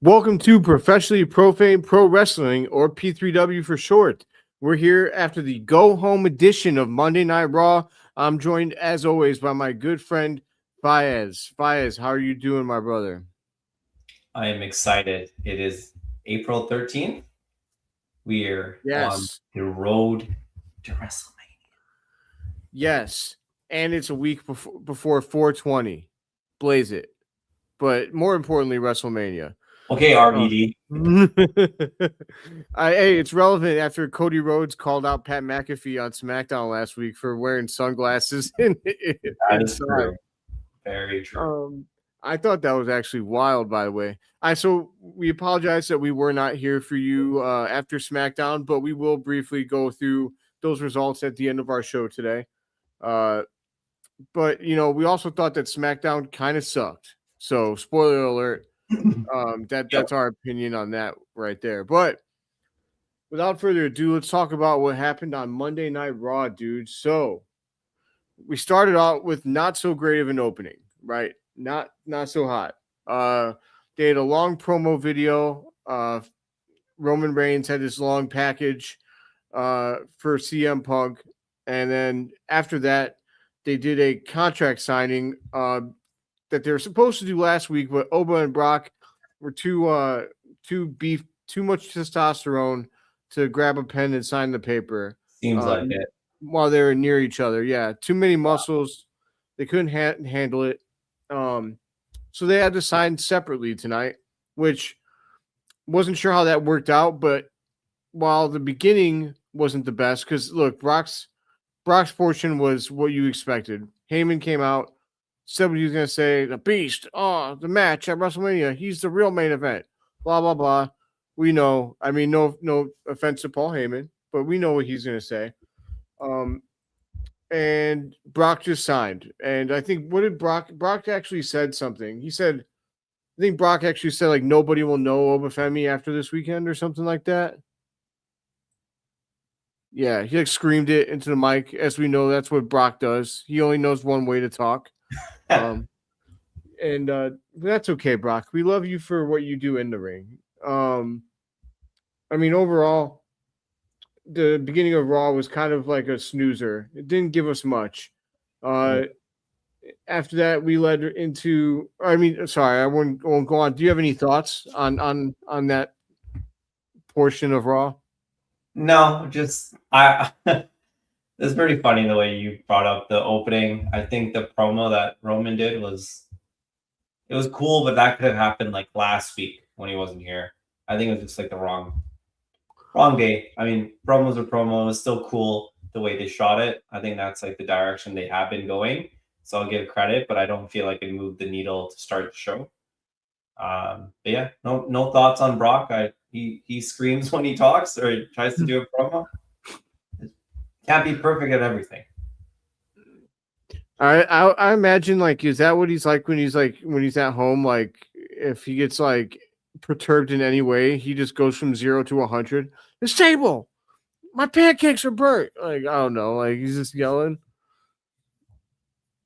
Welcome to Professionally Profane Pro Wrestling, or P3W for short. We're here after the go-home edition of Monday Night Raw. I'm joined, as always, by my good friend, Fayyaz. Fayyaz, how are you doing, my brother? I am excited. It is April 13th. We are on the road to WrestleMania. Yes, and it's a week before 420. Blaze it. But more importantly, WrestleMania. Okay, RVD. Hey, it's relevant after Cody Rhodes called out Pat McAfee on SmackDown last week for wearing sunglasses. That is true. Very true. I thought that was actually wild, by the way. So we apologize that we were not here for you after SmackDown, but we will briefly go through those results at the end of our show today. But, you know, we also thought that SmackDown kind of sucked. So, spoiler alert. That's our opinion on that right there. But without further ado, let's talk about what happened on Monday Night Raw, dude. So we started out with not so great of an opening, right? Not so hot. They had a long promo video. Roman Reigns had this long package for CM Punk, and then after that, they did a contract signing that they were supposed to do last week, but Oba and Brock were too much testosterone to grab a pen and sign the paper. Seems like it. While they were near each other. Yeah, too many muscles. They couldn't handle it. So they had to sign separately tonight, which wasn't sure how that worked out. But while the beginning wasn't the best, because look, Brock's portion was what you expected. Heyman came out, said what he was going to say, the Beast, the match at WrestleMania, he's the real main event, blah, blah, blah. We know. I mean, no offense to Paul Heyman, but we know what he's going to say. And Brock just signed. And I think, what did Brock actually said something. He said, I think Brock actually said, like, nobody will know Obafemi after this weekend or something like that. Yeah, he like screamed it into the mic. As we know, that's what Brock does. He only knows one way to talk. And that's okay, Brock. We love you for what you do in the ring. I mean, overall, the beginning of Raw was kind of like a snoozer. It didn't give us much. After that, we led into. I mean, sorry, I won't go on. Do you have any thoughts on that portion of Raw? No, just it's pretty funny the way you brought up the opening. I think the promo that Roman did was cool, but that could have happened like last week when he wasn't here. I think it was just like the wrong day. I mean, promos are promos. Still cool the way they shot it. I think that's like the direction they have been going. So I'll give credit, but I don't feel like it moved the needle to start the show. But yeah, no thoughts on Brock. He screams when he talks or he tries to do a promo. Can't be perfect at everything. I imagine, like, is that what he's like when he's at home? Like, if he gets like perturbed in any way, he just goes from 0 to 100. This table, my pancakes are burnt. Like, I don't know. Like, he's just yelling.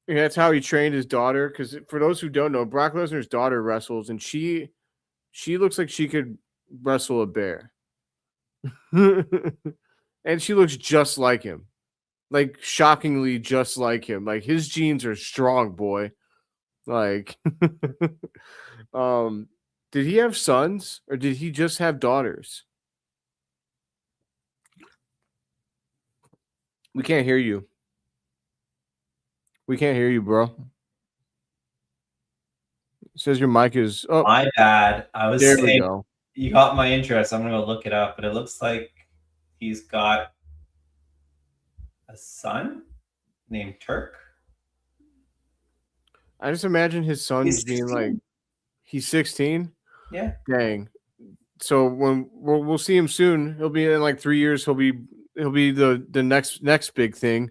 And that's how he trained his daughter. Because for those who don't know, Brock Lesnar's daughter wrestles, and she looks like she could wrestle a bear. And she looks just like him. Like, shockingly just like him. Like, his genes are strong, boy. Like, did he have sons or did he just have daughters? We can't hear you. We can't hear you, bro. It says your mic is. Oh, my bad. I was there. Saying, we go. You got my interest. I'm gonna go look it up, but it looks like he's got a son named Turk. I just imagine his son being like, he's 16. Yeah. Dang. So when we'll see him soon, he'll be in like 3 years. He'll be the next big thing.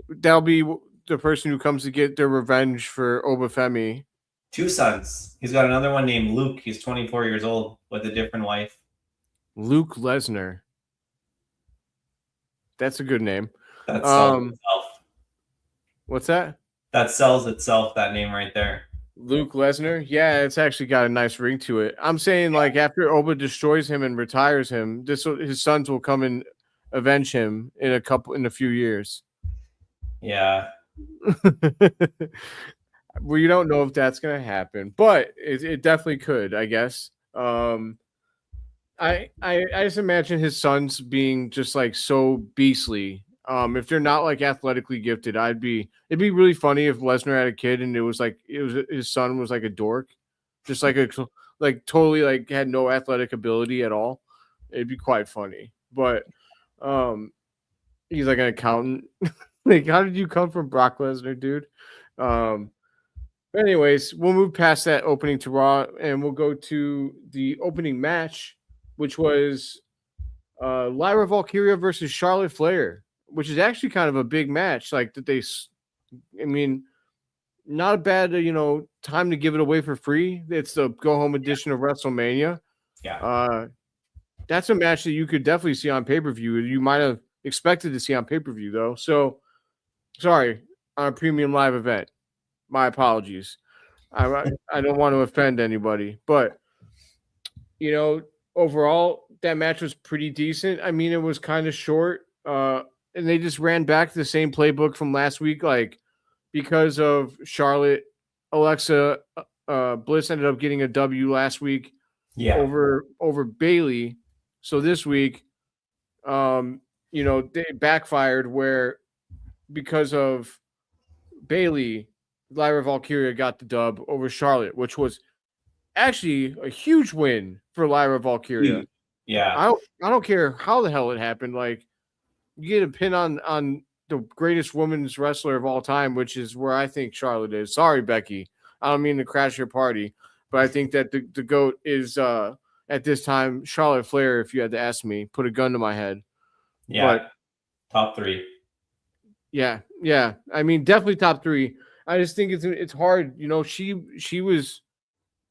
That'll be the person who comes to get their revenge for Obafemi. 2 sons. He's got another one named Luke. He's 24 years old with a different wife. Luke Lesnar. That's a good name. That sells itself. What's that? That sells itself, that name right there. Luke Lesnar, yeah, it's actually got a nice ring to it. I'm saying like after Oba destroys him and retires him, his sons will come and avenge him in a few years. Yeah. Well, you don't know if that's gonna happen, but it definitely could, I guess. I just imagine his sons being just like so beastly. If they're not like athletically gifted, it'd be really funny if Lesnar had a kid and it was his son was like a dork, just like totally like had no athletic ability at all. It'd be quite funny. But he's like an accountant. Like, how did you come from Brock Lesnar, dude? Um, Anyways, we'll move past that opening to Raw and we'll go to the opening match, which was Lyra Valkyria versus Charlotte Flair, which is actually kind of a big match. Like that I mean, not a bad time to give it away for free. It's the go home edition of WrestleMania. Yeah. That's a match that you could definitely see on pay per view. You might have expected to see on pay per view though. So sorry, on a premium live event. My apologies. I don't want to offend anybody, but overall that match was pretty decent. I mean, it was kind of short, and they just ran back the same playbook from last week, like because of Charlotte. Alexa Bliss ended up getting a W last week, over Bailey. So this week, they backfired where because of Bailey, Lyra Valkyria got the dub over Charlotte, which was actually a huge win for Lyra Valkyria. Yeah. I don't care how the hell it happened. Like you get a pin on the greatest women's wrestler of all time, which is where I think Charlotte is. Sorry, Becky. I don't mean to crash your party, but I think that the GOAT is at this time Charlotte Flair, if you had to ask me, put a gun to my head. Yeah. But, top 3. Yeah. I mean, definitely top 3. I just think it's hard. She was.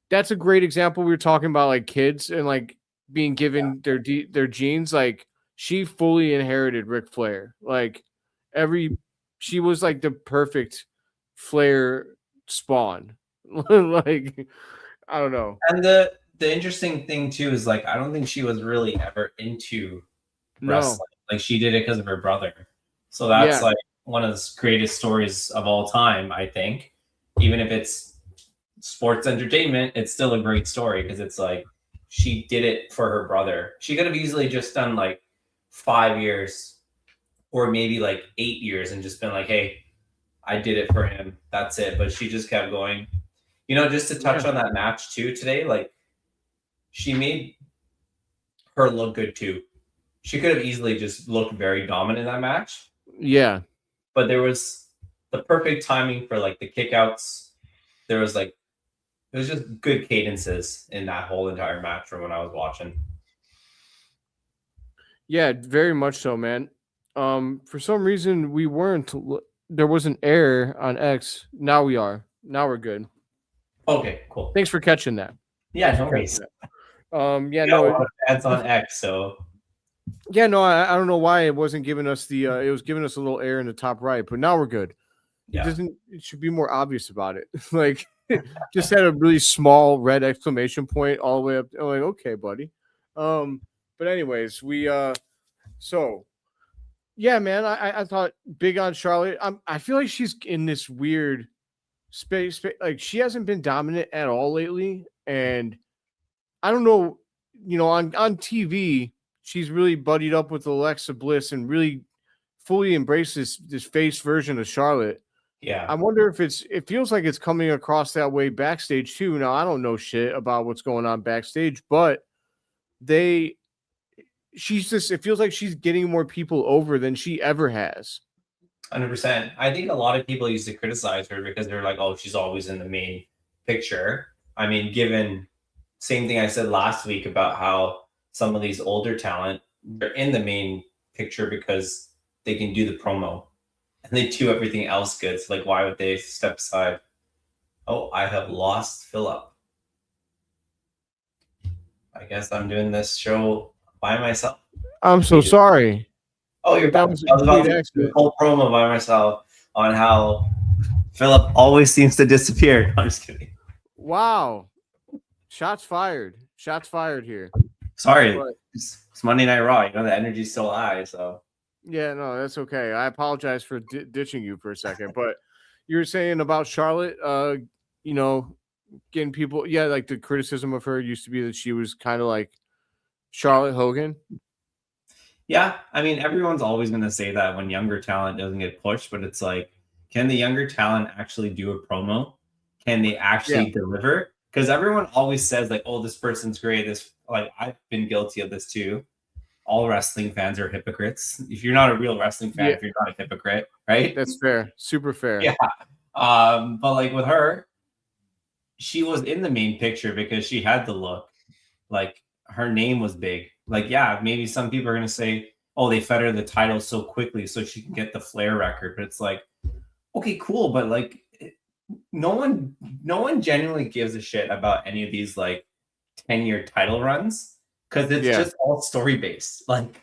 That's a great example. We were talking about like kids and like being given their genes. Like she fully inherited Ric Flair. Like she was like the perfect Flair spawn. Like I don't know. And the interesting thing too is like I don't think she was really ever into wrestling. Like she did it because of her brother. So that's like one of the greatest stories of all time, I think. Even if it's sports entertainment, it's still a great story because it's like she did it for her brother. She could have easily just done like 5 years or maybe like 8 years and just been like, hey, I did it for him. That's it. But she just kept going. Just to touch on that match too today, like she made her look good too. She could have easily just looked very dominant in that match. Yeah. But there was the perfect timing for like the kickouts. There was like, it was just good cadences in that whole entire match from when I was watching. Yeah, very much so, man. For some reason we weren't. There was an error on X. Now we are. Now we're good. Okay, cool. Thanks for catching that. Yeah, no worries. No, ads on X, so. Yeah, no, I don't know why it wasn't giving us the. It was giving us a little error in the top right, but now we're good. Yeah. It should be more obvious about it. Like, just had a really small red exclamation point all the way up. I'm like, okay, buddy. But anyways, so yeah, man, I thought big on Charlotte. I feel like she's in this weird space. Like she hasn't been dominant at all lately, and I don't know. On TV, she's really buddied up with Alexa Bliss and really fully embraces this face version of Charlotte. Yeah. I wonder if it feels like it's coming across that way backstage too. Now, I don't know shit about what's going on backstage, but it feels like she's getting more people over than she ever has. 100%. I think a lot of people used to criticize her because they're like, oh, she's always in the main picture. I mean, given same thing I said last week about how some of these older talent, they're in the main picture because they can do the promo and they do everything else good. So like, why would they step aside? Oh, I have lost Philip. I guess I'm doing this show by myself. I'm so sorry. Oh, you're back. I was about to do a whole promo by myself on how Philip always seems to disappear. I'm just kidding. Wow. Shots fired. Shots fired here. Sorry, But it's Monday Night Raw. You know the energy's still high, so yeah, no, that's okay. I apologize for ditching you for a second, but you were saying about Charlotte, you know, getting people, yeah, like the criticism of her used to be that she was kind of like Charlotte Hogan. yeah. I mean, everyone's always going to say that when younger talent doesn't get pushed, but it's like, can the younger talent actually do a promo? Can they Yeah, actually deliver? Because everyone always says like, "Oh, this person's great." This like I've been guilty of this too. All wrestling fans are hypocrites. If you're not a real wrestling fan, yeah, if you're not a hypocrite, right? that's fair. Super fair. Yeah. But like with her, she was in the main picture because she had the look. Like her name was big. Like, yeah, maybe some people are gonna say, oh, they fed her the title so quickly so she can get the Flair record. But it's like, okay, cool, but like no one genuinely gives a shit about any of these like 10-year title runs because it's Yeah, just all story based. Like,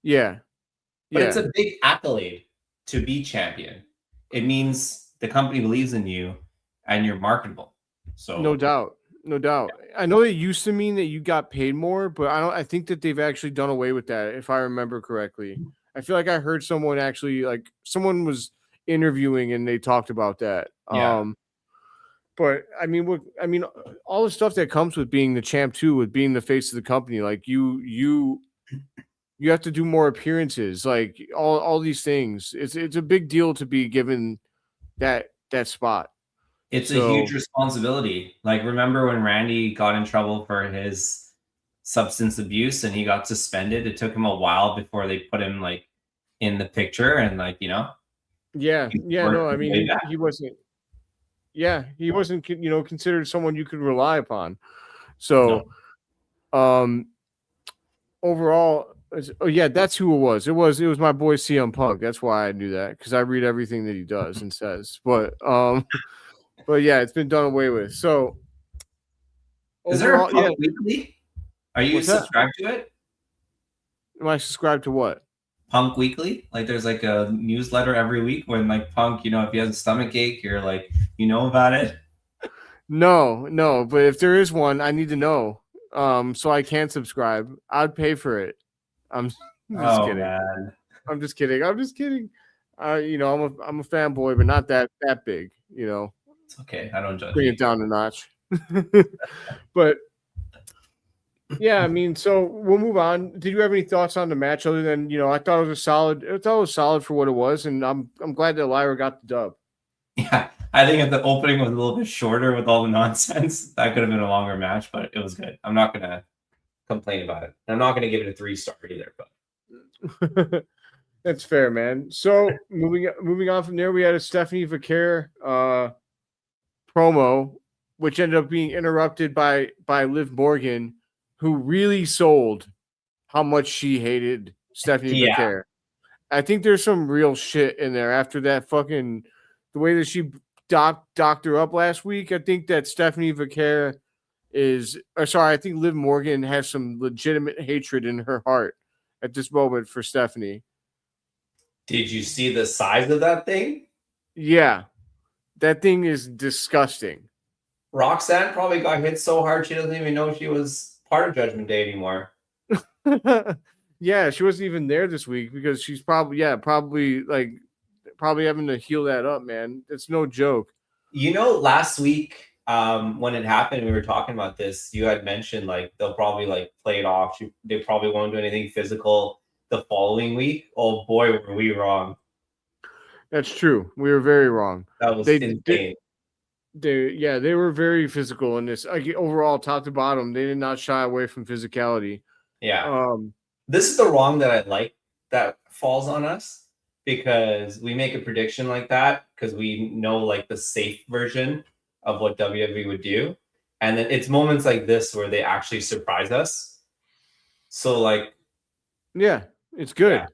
yeah, but it's yeah. a big accolade to be champion. It means the company believes in you and you're marketable. No So doubt. No doubt. I know it used to mean that you got paid more, but I think that they've actually done away with that, if I remember correctly. I feel like I heard someone actually like someone was interviewing and they talked about that. yeah, But I mean, all the stuff that comes with being the champ too, with being the face of the company, like you have to do more appearances, like all these things. It's a big deal to be given that spot. it's a So huge responsibility. Like, remember when Randy got in trouble for his substance abuse and he got suspended? It took him a while before they put him like in the picture and like, yeah, he yeah, no, worked I his mean way back. he wasn't. Yeah, he wasn't considered someone you could rely upon. No. So overall, oh yeah, that's who it was. It was my boy CM Punk. That's why I knew that because I read everything that he does and says. But yeah, it's been done away with. So Is there a overall, yeah. Punk Weekly? Are you What's that? subscribed to it? Am I subscribed to what? Punk Weekly? Like there's like a newsletter every week when like Punk, if he has a stomach ache, you're like, about it. No, no. But if there is one, I need to know. So I can subscribe. I'd pay for it. I'm just Oh kidding. man. I'm just kidding. I'm just kidding. I'm a fanboy, but not that big. It's okay. I don't judge Bring you. it down a notch. But yeah, I mean, so we'll move on. Did you have any thoughts on the match other than I thought it was solid. I thought it was solid for what it was, and I'm glad that Lyra got the dub. Yeah, I think if the opening was a little bit shorter with all the nonsense, that could have been a longer match, but it was good. I'm not gonna complain about it. I'm not gonna give it a 3-star either, but That's fair, man. So moving on from there, we had a Stephanie Vaquer promo, which ended up being interrupted by Liv Morgan, who really sold how much she hated Stephanie yeah, Vaquer. I think there's some real shit in there after that fucking the way that she docked her up last week. I think that Stephanie Vaquer I think Liv Morgan has some legitimate hatred in her heart at this moment for Stephanie. did you see the size of that thing? Yeah, that thing is disgusting. Roxanne probably got hit so hard she doesn't even know she was part of Judgment Day anymore. Yeah, she wasn't even there this week because she's probably having to heal that up, man. It's no joke. Last week, when it happened, we were talking about this. You had mentioned like they'll probably like play it off. They probably won't do anything physical the following week. Oh boy, were we wrong. That's true. We were very wrong. That was insane. They were very physical in this. Like, overall, top to bottom, they did not shy away from physicality. Yeah. This is the wrong that I like that falls on us because we make a prediction like that because we know like the safe version of what WWE would do. And then it's moments like this where they actually surprise us. So like, yeah, it's good.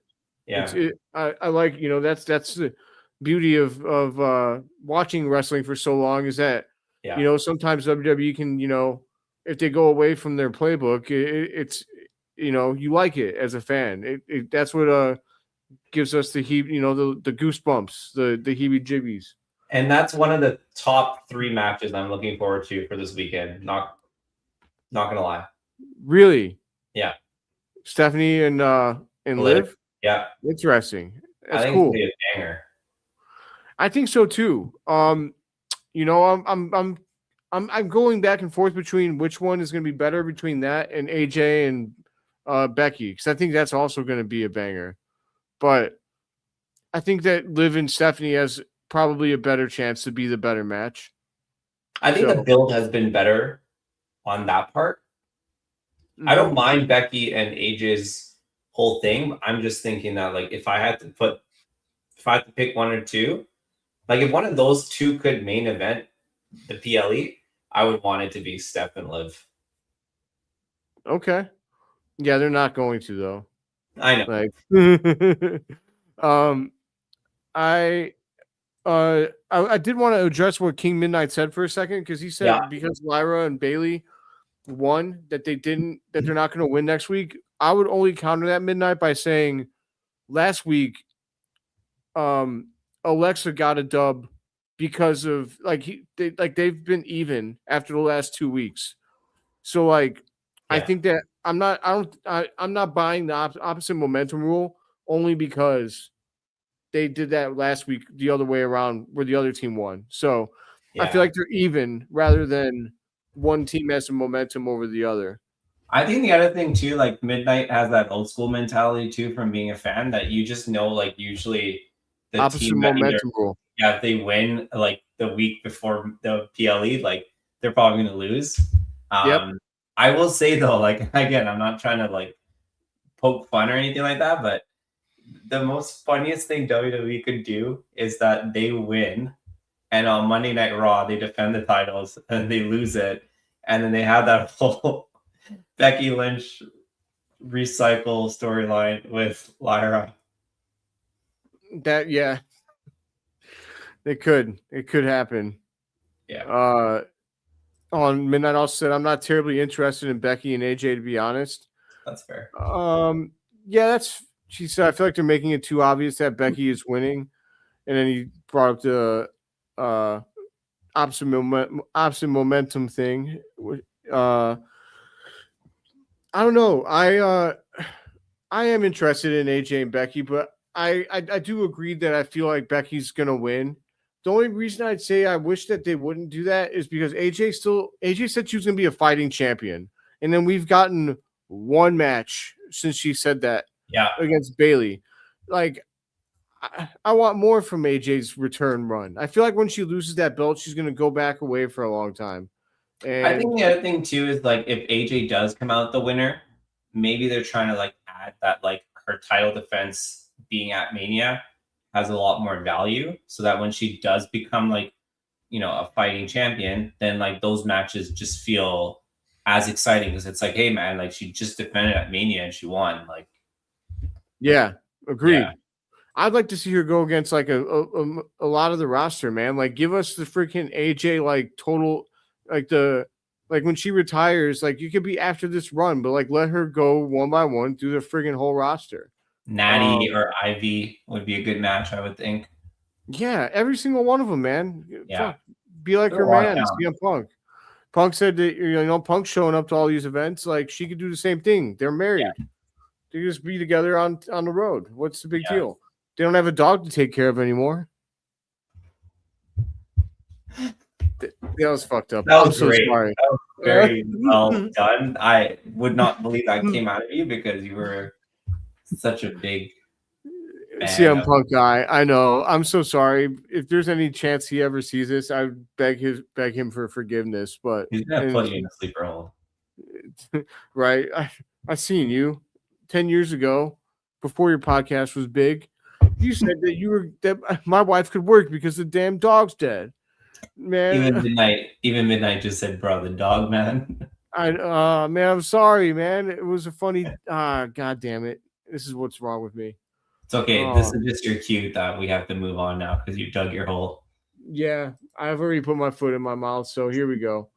Yeah. I like, that's the beauty of watching wrestling for so long is that, sometimes WWE can, if they go away from their playbook, it's, you like it as a fan. That's what gives us the the goosebumps, the heebie-jibbies. And that's one of the top 3 matches I'm looking forward to for this weekend. Not gonna lie. Really? Yeah. Stephanie and Liv. Liv? Yeah. Interesting. I That's think it's gonna cool. be a banger. I think so too. You know, I'm going back and forth between which one is going to be better between that and AJ and Becky, because I think that's also going to be a banger. But I think that Liv and Stephanie has probably a better chance to be the better match. I think the build has been better on that part. Mm-hmm. I don't mind Becky and AJ's whole thing. I'm just thinking that, like, if I had to pick one or two, like if one of those two could main event the PLE, I would want it to be Steph and Liv. Okay. Yeah, they're not going to though. I know. Like, I did want to address what King Midnight said for a second, because he said because Lyra and Bailey won that they're not going to win next week. I would only counter that, Midnight, by saying last week Alexa got a dub because of they've been even after the last 2 weeks. So I think that I'm not buying the opposite momentum rule, only because they did that last week the other way around where the other team won. So I feel like they're even rather than one team has some momentum over the other. I think the other thing too, like Midnight has that old school mentality too from being a fan, that you just know, like, usually the opposite team momentum rule. Yeah, if they win like the week before the PLE, like they're probably going to lose. I will say though, like, again, I'm not trying to like poke fun or anything like that, but the most funniest thing WWE could do is that they win, and on Monday Night Raw they defend the titles and they lose it, and then they have that whole Becky Lynch recycle storyline with Lyra. It could happen. Yeah. On Midnight also said, I'm not terribly interested in Becky and AJ, to be honest. That's fair. She said, I feel like they're making it too obvious that Becky is winning. And then he brought up the opposite momentum thing. I don't know. I am interested in AJ and Becky, but I do agree that I feel like Becky's gonna win. The only reason I'd say I wish that they wouldn't do that is because AJ said she was gonna be a fighting champion, and then we've gotten one match since she said that against Bailey. Like, I want more from AJ's return run. I feel like when she loses that belt, she's gonna go back away for a long time. And I think the other thing too is, like, if AJ does come out the winner, maybe they're trying to like add that, like, her title defense being at Mania has a lot more value, so that when she does become, like, you know, a fighting champion, then like those matches just feel as exciting, because it's like, hey man, like, she just defended at Mania and she won. Like, agreed. I'd like to see her go against like a lot of the roster, man. Like, give us the freaking AJ like total, like when she retires, like, you could be after this run, but like let her go one by one through the freaking whole roster. Natty or Ivy would be a good match, I would think. Yeah, every single one of them, man. Yeah. Fuck. Be like her man, CM Punk. Punk said that, you know, Punk's showing up to all these events. Like, she could do the same thing. They're married. They just be together on the road. What's the big deal? They don't have a dog to take care of anymore. That was fucked up. That was I'm great. so sorry. That was very well done. I would not believe that came out of you, because you were such a big CM Punk guy. I know. I'm so sorry. If there's any chance he ever sees this, I would beg him for forgiveness. But he's gonna put you in a sleeper hole. Right. I seen you 10 years ago, before your podcast was big. You said that my wife could work because the damn dog's dead. Man. Even Midnight just said, bro, the dog, man. Man, I'm sorry, man. It was a funny god damn it. This is what's wrong with me. It's okay. This is just your cue that we have to move on now, because you dug your hole. Yeah, I've already put my foot in my mouth, so here we go.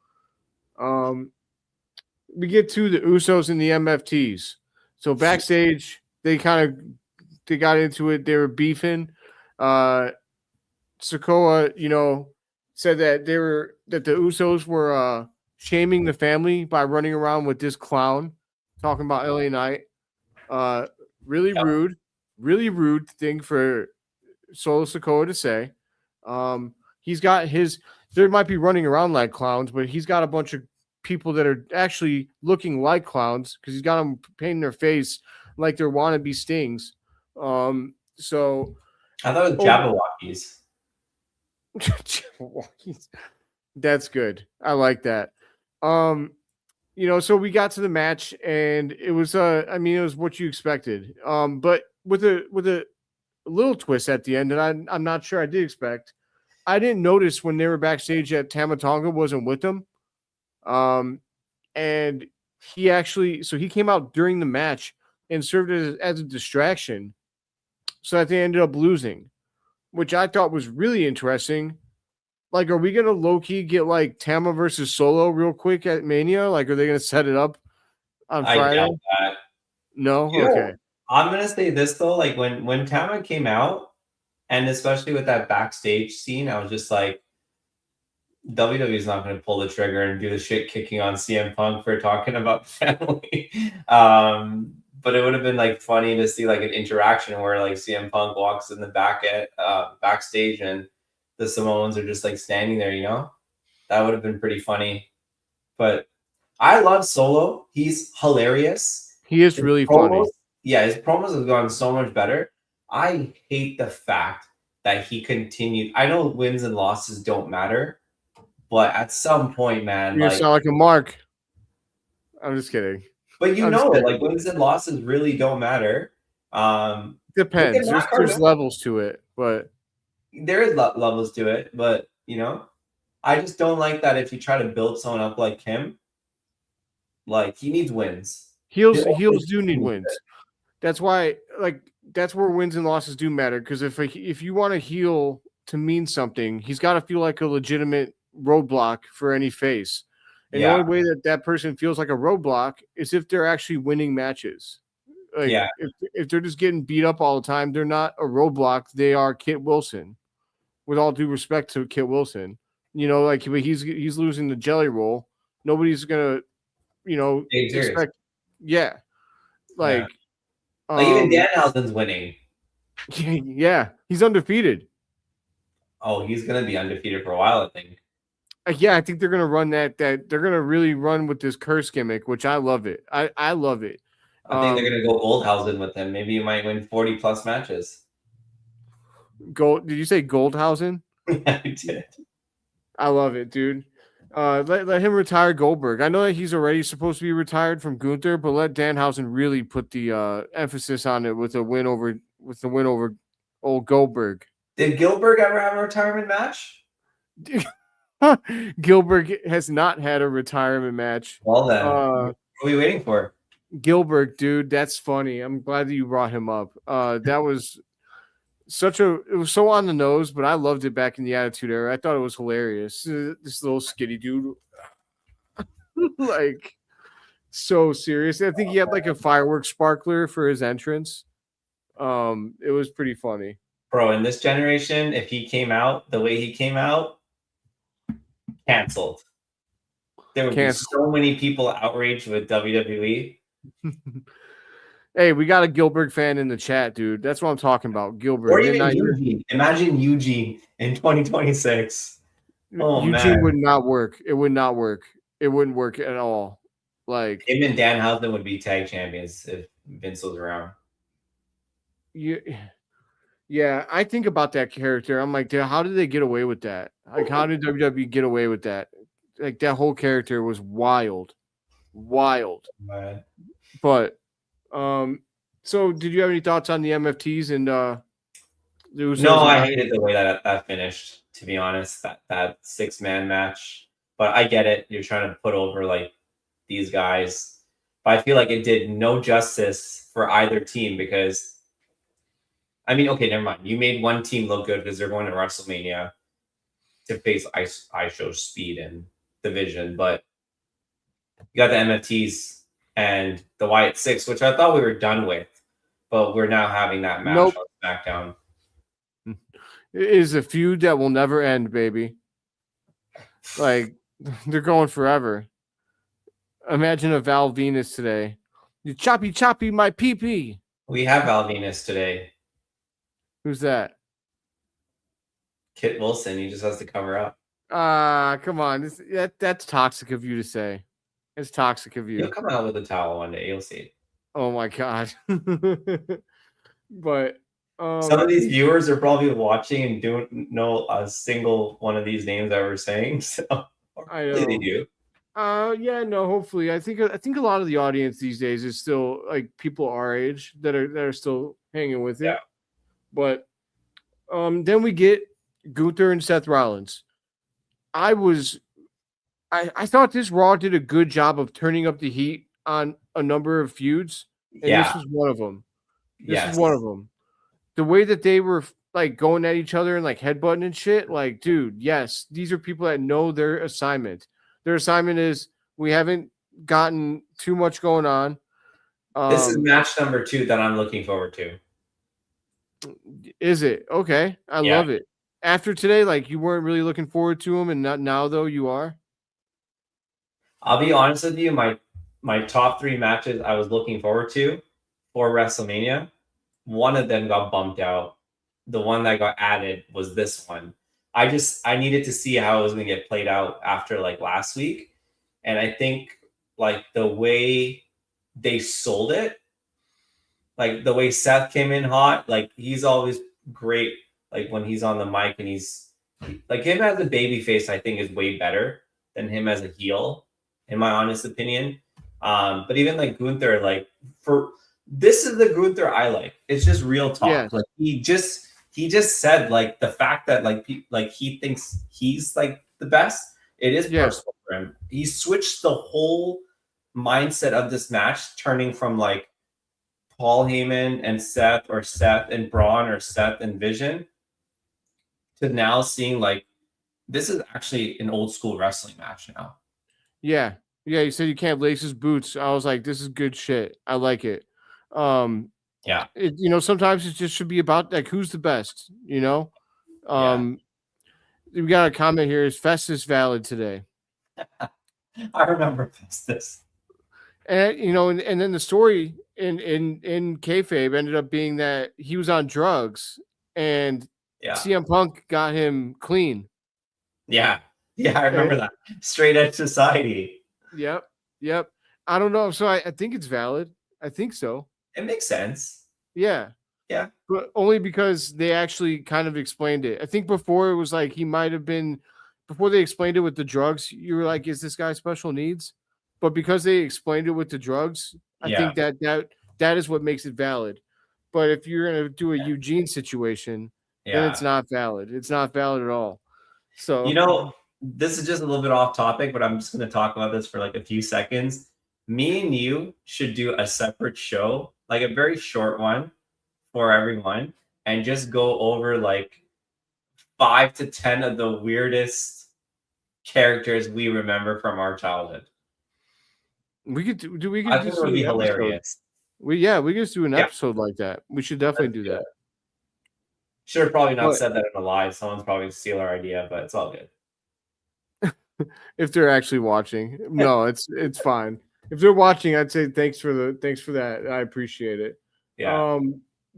We get to the Usos and the MFTs. So backstage, they got into it. They were beefing. Sikoa, said that the Usos were shaming the family by running around with this clown, talking about LA Knight. Really rude, really rude thing for Solo Sikoa to say. He's got his. There might be running around like clowns, but he's got a bunch of people that are actually looking like clowns because he's got them painting their face like they're wannabe Stings. So I thought it was Jabberwockies. That's good. I like that. So we got to the match and it was it was what you expected. But with a little twist at the end that I'm not sure I did expect. I didn't notice when they were backstage that Tama Tonga wasn't with them. And he came out during the match and served as a distraction so that they ended up losing, which I thought was really interesting. Like, are we going to low-key get, like, Tama versus Solo real quick at Mania? Like, are they going to set it up on Friday? I doubt that. No? Okay. I'm going to say this, though. Like, when Tama came out, and especially with that backstage scene, I was just like, WWE is not going to pull the trigger and do the shit kicking on CM Punk for talking about family. But it would have been like funny to see like an interaction where like CM Punk walks in the backstage and the Samoans are just like standing there, that would have been pretty funny. But I love Solo. He's hilarious. He is really funny. Yeah, his promos have gone so much better. I hate the fact that he continued. I know wins and losses don't matter, but at some point, man, you sound like a mark. I'm just kidding. But like wins and losses really don't matter. Depends. There's levels to it, but there is levels to it. But I just don't like that if you try to build someone up like him. Like he needs wins. Heels do need wins. That's why, that's where wins and losses do matter. Because if you want a heel to mean something, he's got to feel like a legitimate roadblock for any face. And the only way that person feels like a roadblock is if they're actually winning matches. If they're just getting beat up all the time, they're not a roadblock. They are Kit Wilson. With all due respect to Kit Wilson, he's losing the jelly roll. Nobody's gonna, expect. Yeah, even Danhausen's winning. Yeah, he's undefeated. Oh, he's gonna be undefeated for a while, I think. Yeah, I think they're gonna run that. They're gonna really run with this curse gimmick, which I love it. I love it. I think they're gonna go Goldhausen with him. Maybe you might win 40+ matches. Did you say Goldhausen? I did. I love it, dude. Let him retire Goldberg. I know that he's already supposed to be retired from Gunther, but let Danhausen really put the emphasis on it with the win over old Goldberg. Did Gilbert ever have a retirement match? Gilbert has not had a retirement match. Well then, what are we waiting for? Gilbert, dude, that's funny. I'm glad that you brought him up. That was it was so on the nose, but I loved it back in the Attitude Era. I thought it was hilarious. This little skinny dude, like so serious. I think he had like a fireworks sparkler for his entrance. It was pretty funny. Bro, in this generation, if he came out the way he came out, canceled. There would be so many people outraged with WWE. Hey, we got a Gilbert fan in the chat, dude. That's what I'm talking about. Gilbert. Or even Eugene. Imagine Eugene in 2026. Oh, Eugene would not work. It would not work. It wouldn't work at all. Like him and Danhausen would be tag champions if Vince was around. Yeah, I think about that character. I'm like, how did they get away with that? Like, how did WWE get away with that? Like, that whole character was wild. Man. But so did you have any thoughts on the MFTs and No, I hated the way that finished, to be honest. That 6-man match. But I get it. You're trying to put over like these guys. But I feel like it did no justice for either team because okay, never mind. You made one team look good because they're going to WrestleMania to face ISHO Speed and Division, but you got the MFTs and the Wyatt Six, which I thought we were done with, but we're now having that match on SmackDown. It is a feud that will never end, baby. Like they're going forever. Imagine a Val Venus today. You choppy choppy my pee pee. We have Val Venus today. Who's that? Kit Wilson. He just has to cover up. Come on. That's toxic of you to say. It's toxic of you. He'll come out with a towel one day. You'll see. Oh my god. But some of these viewers are probably watching and don't know a single one of these names that we're saying. So I know they do. Yeah, no, hopefully. I think a lot of the audience these days is still like people our age that are still hanging with it. Yeah. But then we get Gunther and Seth Rollins. I thought this Raw did a good job of turning up the heat on a number of feuds, and this was one of them. This is one of them. The way that they were like going at each other and like headbutting and shit, like, dude, yes, these are people that know their assignment. Their assignment is we haven't gotten too much going on. This is match number 2 that I'm looking forward to. Is it? Okay. I love it. After today, like you weren't really looking forward to them, and not now though you are. I'll be honest with you, my top 3 matches I was looking forward to for WrestleMania, one of them got bumped out. The one that got added was this one. I needed to see how it was going to get played out after like last week. And I think like the way they sold it, like the way Seth came in hot, like he's always great. Like when he's on the mic and he's like him as a baby face, I think is way better than him as a heel, in my honest opinion. But even like Gunther, like this is the Gunther I like. It's just real talk. Yeah. Like he just said like the fact that like he thinks he's like the best. It is personal for him. He switched the whole mindset of this match, turning from like Paul Heyman and Seth, or Seth and Braun, or Seth and Vision, to now seeing like this is actually an old school wrestling match now. Yeah. You said you can't lace his boots. I was like, this is good shit. I like it. Sometimes it just should be about like who's the best, We got a comment here. Is Festus valid today? I remember Festus. And and then the story in kayfabe ended up being that he was on drugs and CM Punk got him clean. Yeah, I remember that. Straight Edge Society. Yep. I don't know. So I think it's valid. I think so. It makes sense. Yeah. But only because they actually kind of explained it. I think before it was like he might have been, before they explained it with the drugs, you were like, is this guy special needs? But because they explained it with the drugs, I think that is what makes it valid. But if you're going to do a Eugene situation, then it's not valid. It's not valid at all. So, this is just a little bit off topic, but I'm just going to talk about this for like a few seconds. Me and you should do a separate show, like a very short one for everyone, and just go over like 5 to 10 of the weirdest characters we remember from our childhood. We could do. We could. I think it would be hilarious. We could just do an episode like that. We should definitely do that. Should have probably not said that in a live. Someone's probably steal our idea, but it's all good. If they're actually watching, no, it's fine. If they're watching, I'd say thanks for that. I appreciate it. Yeah.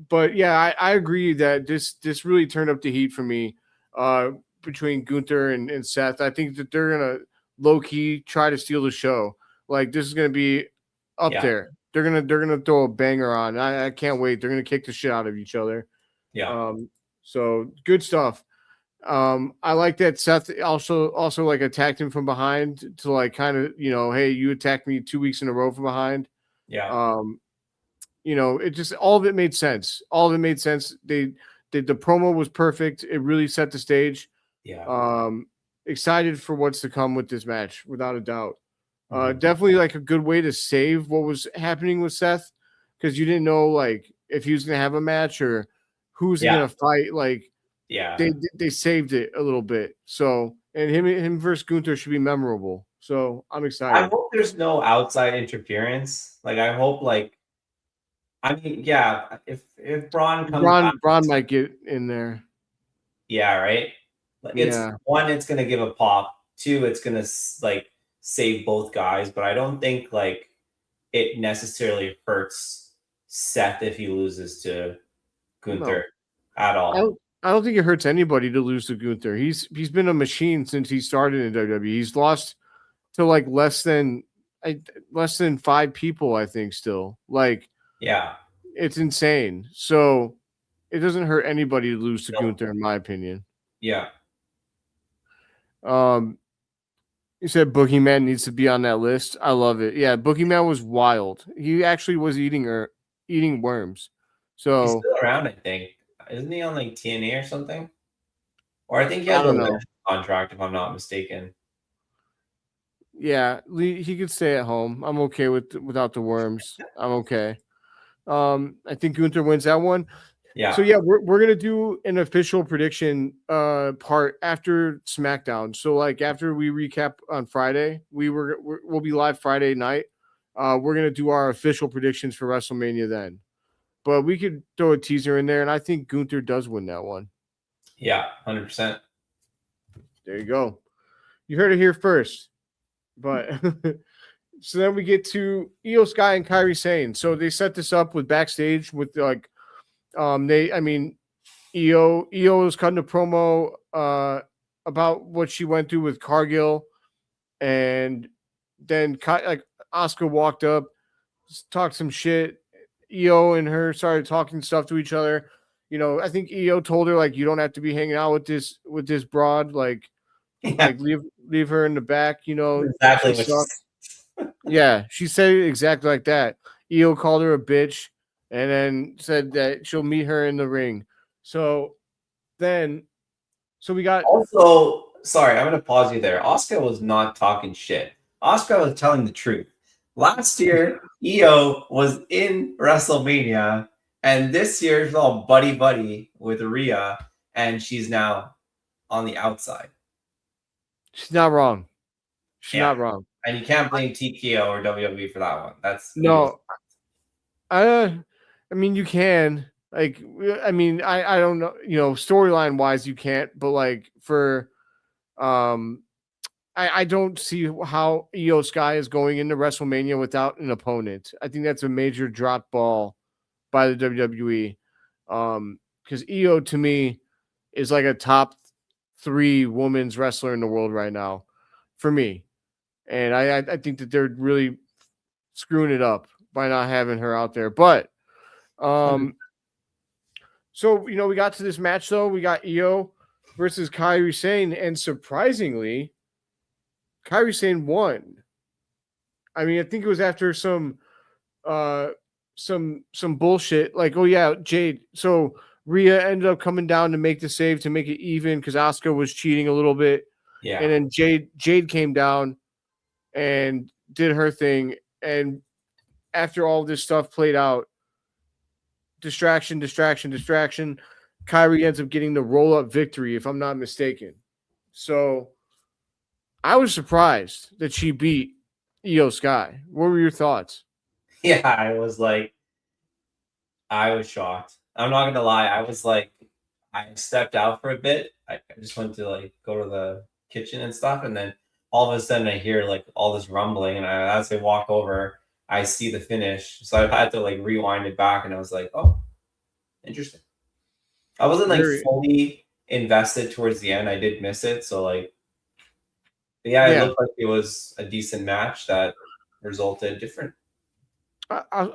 But yeah, I agree that this really turned up the heat for me. Between Gunther and Seth, I think that they're gonna low key try to steal the show. Like this is gonna be up there. They're gonna throw a banger on. I can't wait. They're gonna kick the shit out of each other. Yeah. So good stuff. I like that Seth also like attacked him from behind to like kind of, hey, you attacked me 2 weeks in a row from behind. Yeah. It just, all of it made sense. The promo was perfect. It really set the stage. Yeah. Excited for what's to come with this match, without a doubt. Definitely like a good way to save what was happening with Seth, because you didn't know like if he was going to have a match or who's going to fight. Like, they saved it a little bit. So, and him versus Gunther should be memorable. So I'm excited. I hope there's no outside interference. Like, I hope if Braun comes Braun might get in there. Yeah, right. Like it's Yeah. one, it's gonna give a pop. Two, it's gonna like save both guys. But I don't think like it necessarily hurts Seth if he loses to No. Gunther at I all. don't I don't think it hurts anybody to lose to Gunther. He's been a machine since he started in WWE. He's lost to like less than 5 people, I think still. Like Yeah. it's insane. So it doesn't hurt anybody to lose to Nope. Gunther, in my opinion. Yeah. Um, you said Boogeyman needs to be on that list. I love it. Yeah, Boogeyman was wild. He actually was eating worms. He's So still around, I think. Isn't he on like TNA or something? Or I think he I has a don't know. legend contract, if I'm not mistaken. Yeah, he could stay at home. I'm okay without the worms. I'm okay. I think Gunther wins that one. So Yeah. yeah, we're gonna do an official prediction part after SmackDown. So like after we recap on Friday, we'll be live Friday night. We're gonna do our official predictions for WrestleMania then. But we could throw a teaser in there, and I think Gunther does win that one. Yeah. 100%. There you go. You heard it here first. But so then we get to Io Sky and Kairi Sane. So they set this up with backstage with like Io was cutting a promo about what she went through with Cargill, and then like Oscar walked up, talked some shit. Io and her started talking stuff to each other. You know, I think Io told her like you don't have to be hanging out with this broad, Yeah. like leave her in the back. You know, Exactly she what sucks. Yeah, she said it exactly like that. Io called her a bitch and then said that she'll meet her in the ring. So then, so we got Also, sorry, I'm gonna pause you there. Oscar was not talking shit. Oscar was telling the truth. Last year, Io was in WrestleMania, and this year she's all buddy buddy with Rhea, and she's now on the outside. she's not wrong. She's Yeah, not wrong. and you can't blame TKO or WWE for that one. That's Eagles. No, I I mean you can. Like I mean, I don't know, you know, storyline wise you can't, but like for um I don't see how Io Sky is going into WrestleMania without an opponent. I think that's a major drop ball by the WWE. Because Io to me is like a top 3 women's wrestler in the world right now, for me. And I think that they're really screwing it up by not having her out there. But so you know, we got to this match though. We got Io versus Kairi Sane, and surprisingly, Kairi Sane won. I mean, I think it was after uh some bullshit like, oh yeah, Jade. So Rhea ended up coming down to make the save to make it even because Asuka was cheating a little bit, Yeah, and then Jade came down and did her thing, and after all this stuff played out, distraction. Kyrie ends up getting the roll up victory, if I'm not mistaken. So I was surprised that she beat Io Sky. What were your thoughts? yeah. I was shocked. I'm not gonna lie. I was like, I stepped out for a bit. I just went to like go to the kitchen and stuff, and then all of a sudden I hear like all this rumbling, and as I walk over, I see the finish. So I had to like rewind it back, and I was like, oh, interesting. I wasn't like Very, fully invested towards the end. I did miss it, so like, but yeah, it yeah. looked like it was a decent match that resulted different.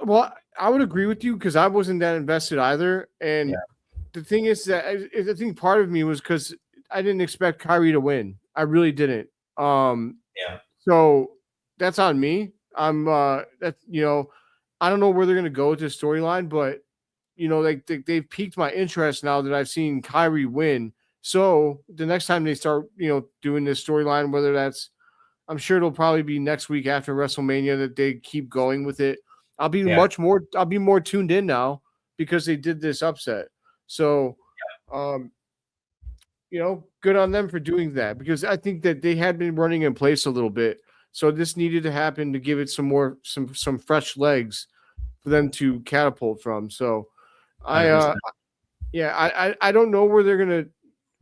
Well, I would agree with you because I wasn't that invested either. And Yeah, the thing is that I think part of me was because I didn't expect Kyrie to win. I really didn't. yeah, So that's on me. That's you know, I don't know where they're gonna go with this storyline, but you know, like they've piqued my interest now that I've seen Kyrie win. So the next time they start, you know, doing this storyline, whether that's I'm sure it'll probably be next week after WrestleMania that they keep going with it. yeah. I'll be more tuned in now because they did this upset. So um, you know, good on them for doing that because I think that they had been running in place a little bit. So this needed to happen to give it some fresh legs for them to catapult from. So I 100%. yeah, I don't know where they're gonna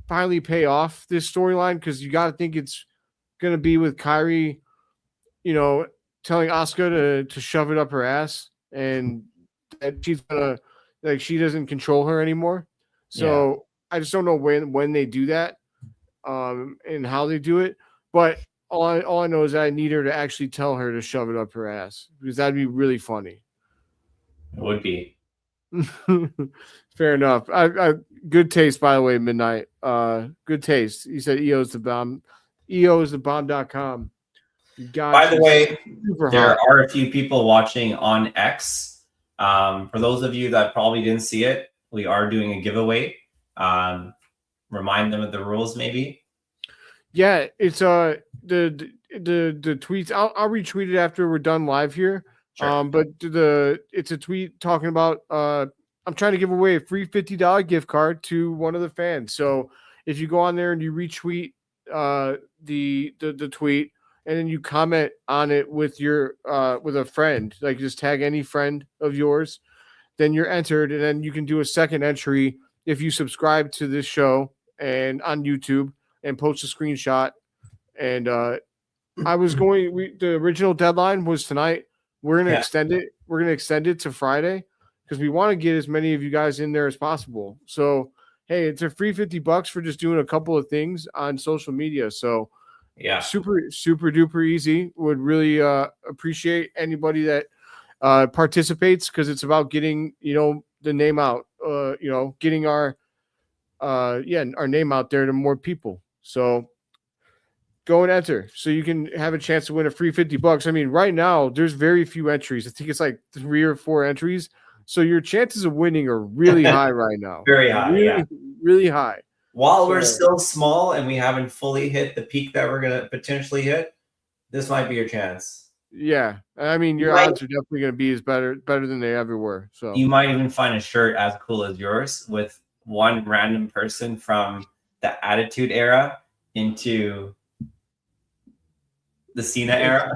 finally pay off this storyline, because you got to think it's going to be with Kyrie, telling Asuka to shove it up her ass, and that she's gonna, like, she doesn't control her anymore. So I just don't know when they do that, and how they do it. But all I know is that I need her to actually tell her to shove it up her ass, because that'd be really funny. It would be. Fair enough. I good taste, by the way, Midnight. Good taste. You said EO is the bomb. EO is the bomb.com. By the way, there hot. are a few people watching on X. For those of you that probably didn't see it, we are doing a giveaway. Remind them of the rules, maybe. Yeah, it's the tweets. I'll retweet it after we're done live here. Sure. But it's a tweet talking about I'm trying to give away a free $50 gift card to one of the fans. So if you go on there and you retweet the tweet, and then you comment on it with your with a friend, like just tag any friend of yours, then you're entered, and then you can do a second entry if you subscribe to this show and on YouTube and post a screenshot. And the original deadline was tonight. We're gonna extend it. We're gonna extend it to Friday, because we want to get as many of you guys in there as possible. So hey, it's a free $50 for just doing a couple of things on social media. So yeah, super duper easy. Would really appreciate anybody that participates, because it's about getting the name out. Getting our name out there to more people. So go and enter, so you can have a chance to win a free $50. I mean, right now there's very few entries. I think it's like 3 or 4 entries. So your chances of winning are really high right now. Very high, really high. While we're still small and we haven't fully hit the peak that we're gonna potentially hit, this might be your chance. Yeah, I mean, your odds are definitely going to be better than they ever were. So you might even find a shirt as cool as yours with one random person from the Attitude Era into the Cena era.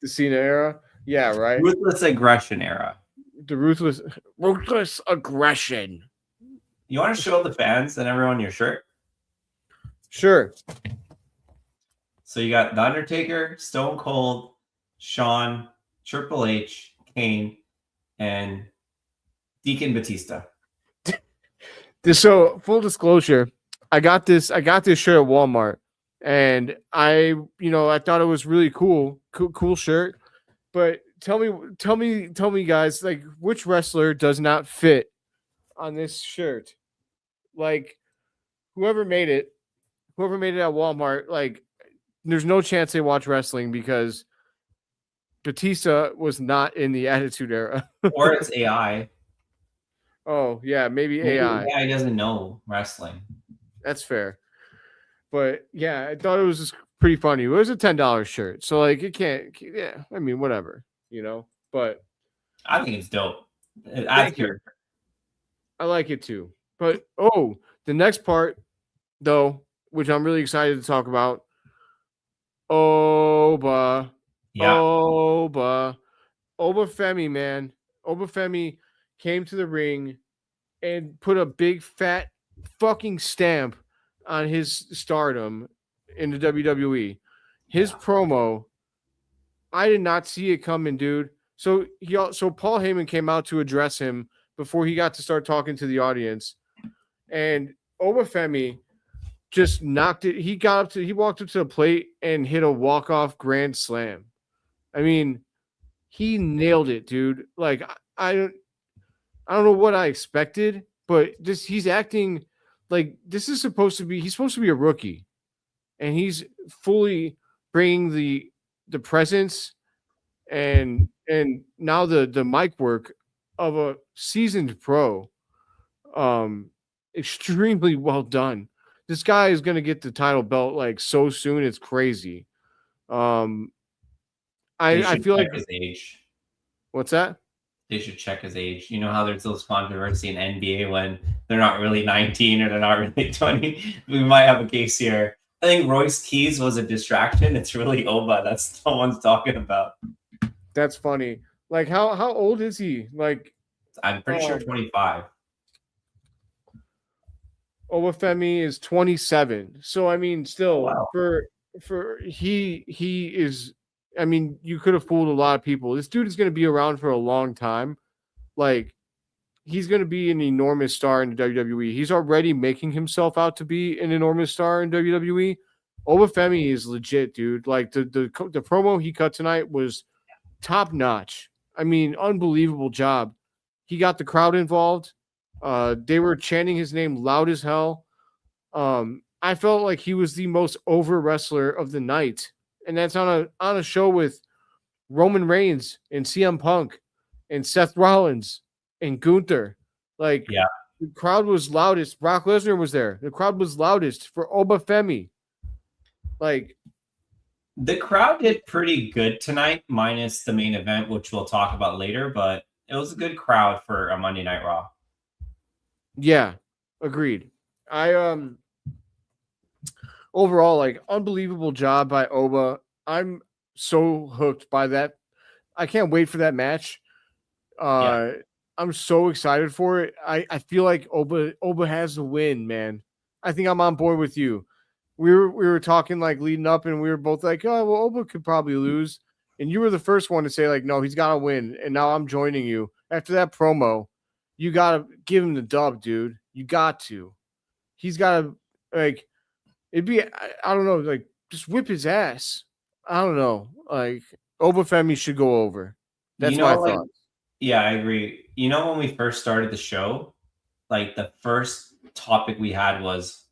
The Cena era, yeah, right. Ruthless Aggression era. The ruthless aggression. You want to show the fans and everyone your shirt? Sure. So you got The Undertaker, Stone Cold, Shawn, Triple H, Kane, and Deacon Batista. So full disclosure, I got this shirt at Walmart, and I thought it was really cool shirt. But tell me, guys, like, which wrestler does not fit on this shirt? Like, whoever made it at Walmart, like, there's no chance they watch wrestling, because Batista was not in the Attitude Era. Or it's AI. Oh, yeah, maybe AI. AI doesn't know wrestling. That's fair. But yeah, I thought it was just pretty funny. It was a $10 shirt. So, like, it can't, yeah, I mean, whatever, but I think it's dope. I like it too. But, the next part, though, which I'm really excited to talk about, Oba Femi, man. Oba Femi came to the ring and put a big fat fucking stamp on his stardom in the WWE. His promo, I did not see it coming, dude. So Paul Heyman came out to address him before he got to start talking to the audience, and Oba Femi just knocked it. He walked up to the plate and hit a walk-off grand slam. I mean, he nailed it, dude. Like, I don't know what I expected, but he's acting like he's supposed to be a rookie, and he's fully bringing the presence and now the mic work of a seasoned pro. Extremely well done. This guy is going to get the title belt like so soon. It's crazy. I feel like his age. What's that? They should check his age. You know how there's those controversy in NBA when they're not really 19 or they're not really 20. We might have a case here. I think Royce Keys was a distraction. It's really Oba that someone's talking about. That's funny. Like, how old is he? Like, I'm pretty sure 25. Obafemi is 27. So I mean, Oh still wow. for he is. I mean, you could have fooled a lot of people. This dude is going to be around for a long time. Like he's going to be an enormous star in the WWE. He's already making himself out to be an enormous star in WWE. Obafemi is legit, dude. Like the promo he cut tonight was top notch. I mean, unbelievable job. He got the crowd involved. They were chanting his name loud as hell. I felt like he was the most over wrestler of the night, and that's on a show with Roman Reigns and CM Punk and Seth Rollins and Gunther. Like Yeah. the crowd was loudest. Brock Lesnar was there. The crowd was loudest for Obafemi. Like, The crowd did pretty good tonight, minus the main event, which we'll talk about later, but it was a good crowd for a Monday Night Raw. yeah, agreed. I overall, like, unbelievable job by Oba. I'm so hooked by that. I can't wait for that match. Yeah. I'm so excited for it. I feel like Oba has the win, man. I think I'm on board with you. We were talking like leading up, and we were both like, oh well, Oba could probably lose. And you were the first one to say, like, no, he's gotta win. And now I'm joining you. After that promo, you gotta give him the dub, dude. You got to. He's gotta like it'd be I don't know, like just whip his ass. I don't know. Like Obafemi should go over. You That's my know, like, thought. yeah, I agree. You know, when we first started the show, like the first topic we had was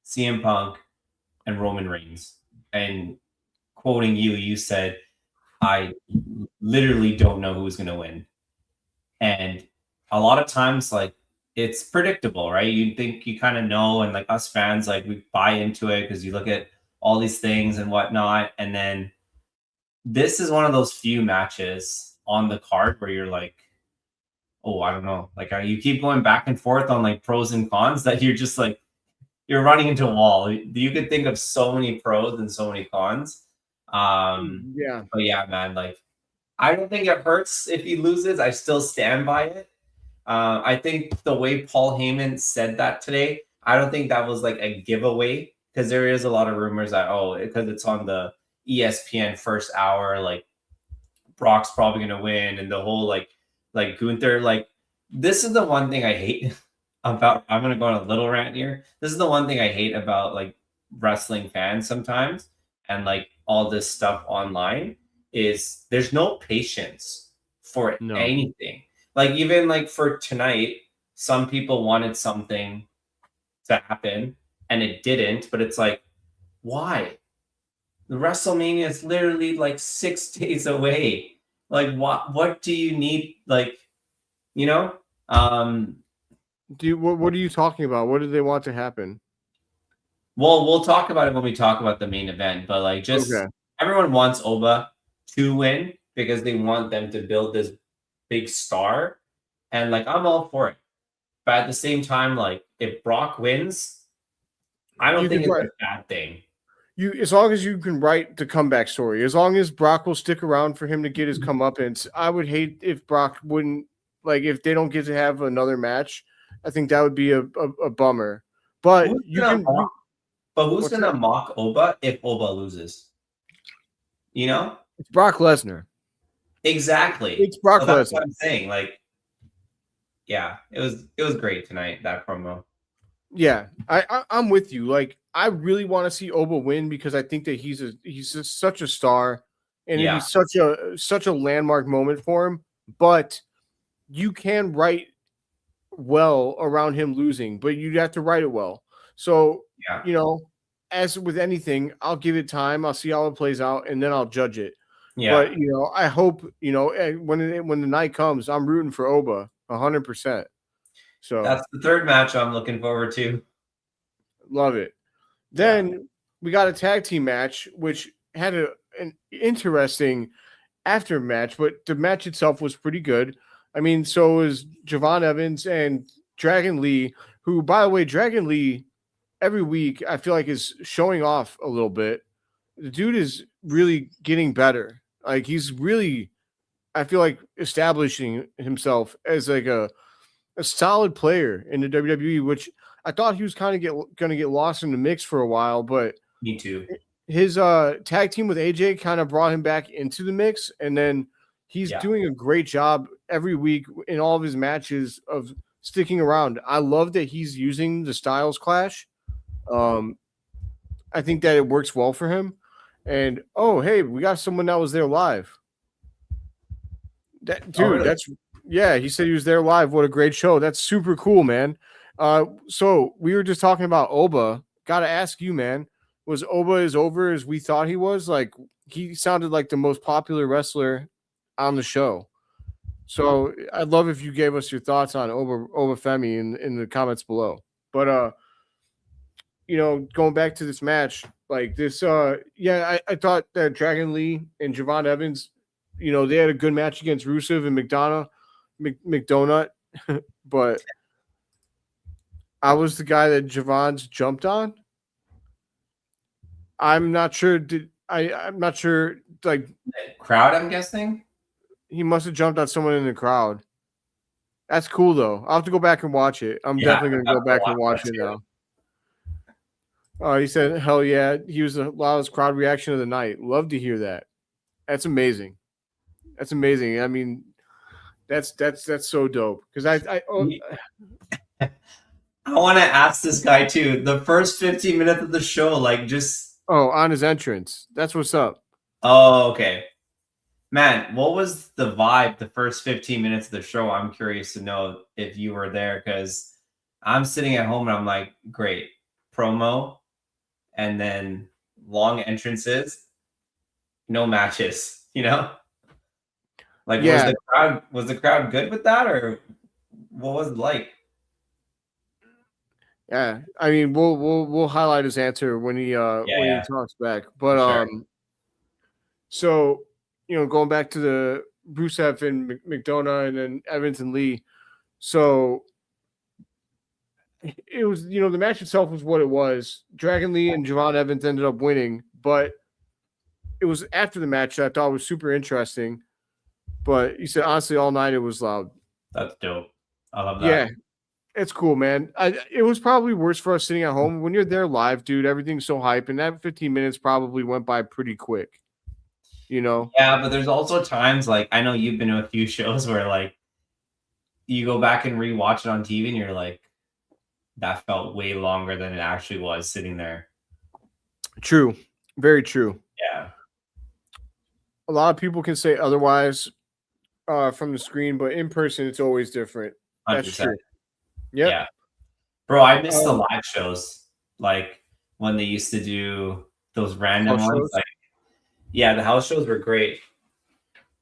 CM Punk and Roman Reigns. And quoting you, you said, I literally don't know who's going to win. And a lot of times, like, it's predictable, right? You think you kind of know, and like us fans, like, we buy into it because you look at all these things and whatnot. And then this is one of those few matches on the card where you're like, oh, I don't know. Like, you keep going back and forth on like pros and cons that you're just like, you're running into a wall. You could think of so many pros and so many cons. Yeah. But yeah, man, like, I don't think it hurts if he loses. I still stand by it. I think the way Paul Heyman said that today, I don't think that was like a giveaway, because there is a lot of rumors that, oh, because it's on the ESPN first hour, like Brock's probably gonna win, and the whole like Gunther, like, this is the one thing I hate about. I'm gonna go on a little rant here. This is the one thing I hate about like wrestling fans sometimes, and like all this stuff online, is there's no patience for No. anything. Like, even like for tonight, some people wanted something to happen and it didn't, but it's like, why? The WrestleMania is literally like 6 days away. Like, what do you need? Like, you know? What are you talking about? What do they want to happen? Well, we'll talk about it when we talk about the main event, but like, just Okay. everyone wants Oba to win because they want them to build this big star. And like, I'm all for it. But at the same time, like, if Brock wins, I don't You think could it's write a bad thing. you as long as you can write the comeback story. As long as Brock will stick around for him to get his comeuppance. I would hate if Brock wouldn't like if they don't get to have another match. I think that would be a bummer. But Who's you gonna can mock? But who's what's gonna that? mock Oba if Oba loses? You know? It's Brock Lesnar. Exactly. It's Brock So that's Lesnar. what I'm saying. Like, yeah, it was great tonight, that promo. Yeah, I'm with you. Like, I really want to see Oba win because I think that he's just such a star, and it'd be Yeah. such a landmark moment for him. But you can write well around him losing, but you'd have to write it well. So Yeah. as with anything, I'll give it time. I'll see how it plays out, and then I'll judge it. Yeah. But I hope when the night comes, I'm rooting for Oba 100%. So That's the third match I'm looking forward to. love it. Yeah. Then we got a tag team match, which had an interesting after match, but the match itself was pretty good. I mean, so was Javon Evans and Dragon Lee, who, by the way, Dragon Lee every week I feel like is showing off a little bit. The dude is really getting better. Like he's really, I feel like establishing himself as like a solid player in the WWE, which I thought he was kind of going to get lost in the mix for a while, but Me too. his tag team with AJ kind of brought him back into the mix, and then he's doing a great job every week in all of his matches of sticking around. I love that he's using the Styles Clash. I think that it works well for him. And oh, hey, we got someone that was there live. That dude, really? he said he was there live. What a great show. That's super cool, man. So we were just talking about Oba. Gotta ask you, man. Was Oba as over as we thought he was? Like, he sounded like the most popular wrestler on the show. So I'd love if you gave us your thoughts on Oba Femi in the comments below. But going back to this match, like this, I thought that Dragon Lee and Javon Evans, they had a good match against Rusev and McDonut, but I was the guy that Javon's jumped on. I'm not sure. I'm not sure. Like, crowd, I'm guessing he must have jumped on someone in the crowd. That's cool though. I'll have to go back and watch it. I'm definitely gonna go back and watch it now. He said, "Hell yeah!" He was the loudest crowd reaction of the night. Love to hear that. That's amazing. That's amazing. I mean, that's so dope. Because I want to ask this guy too. The first 15 minutes of the show, like just on his entrance. That's what's up. Oh, okay. Man, what was the vibe the first 15 minutes of the show? I'm curious to know if you were there because I'm sitting at home and I'm like, great promo, and then long entrances, no matches. Like, was the crowd good with that, or what was it like? Yeah, I mean, we'll highlight his answer when he talks back. But so going back to the Rusev and McDonough and then Evans and Lee, so it was the match itself was what it was. Dragon Lee and Javon Evans ended up winning, but it was after the match that I thought was super interesting. But you said honestly, all night it was loud. That's dope. I love that. Yeah. It's cool, man. It was probably worse for us sitting at home. When you're there live, dude, everything's so hype, and that 15 minutes probably went by pretty quick. Yeah, but there's also times, like, I know you've been to a few shows where, like, you go back and rewatch it on TV, and you're like, that felt way longer than it actually was sitting there. True. Very true. Yeah. A lot of people can say otherwise from the screen, but in person, it's always different. 100%. That's true. Yep. Yeah. Bro, I miss the live shows. Like when they used to do those random ones. Like, yeah, the house shows were great.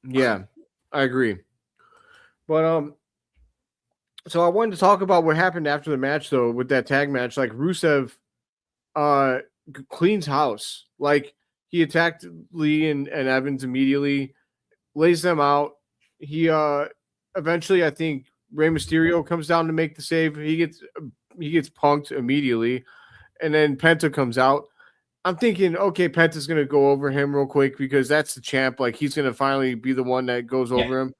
Yeah, I agree. But so I wanted to talk about what happened after the match though, with that tag match. Like Rusev cleans house. Like he attacked Lee and Evans immediately, lays them out. He eventually, I think, Rey Mysterio comes down to make the save. He gets punked immediately, and then Penta comes out. I'm thinking, okay, Penta's gonna go over him real quick because that's the champ. Like he's gonna finally be the one that goes over him.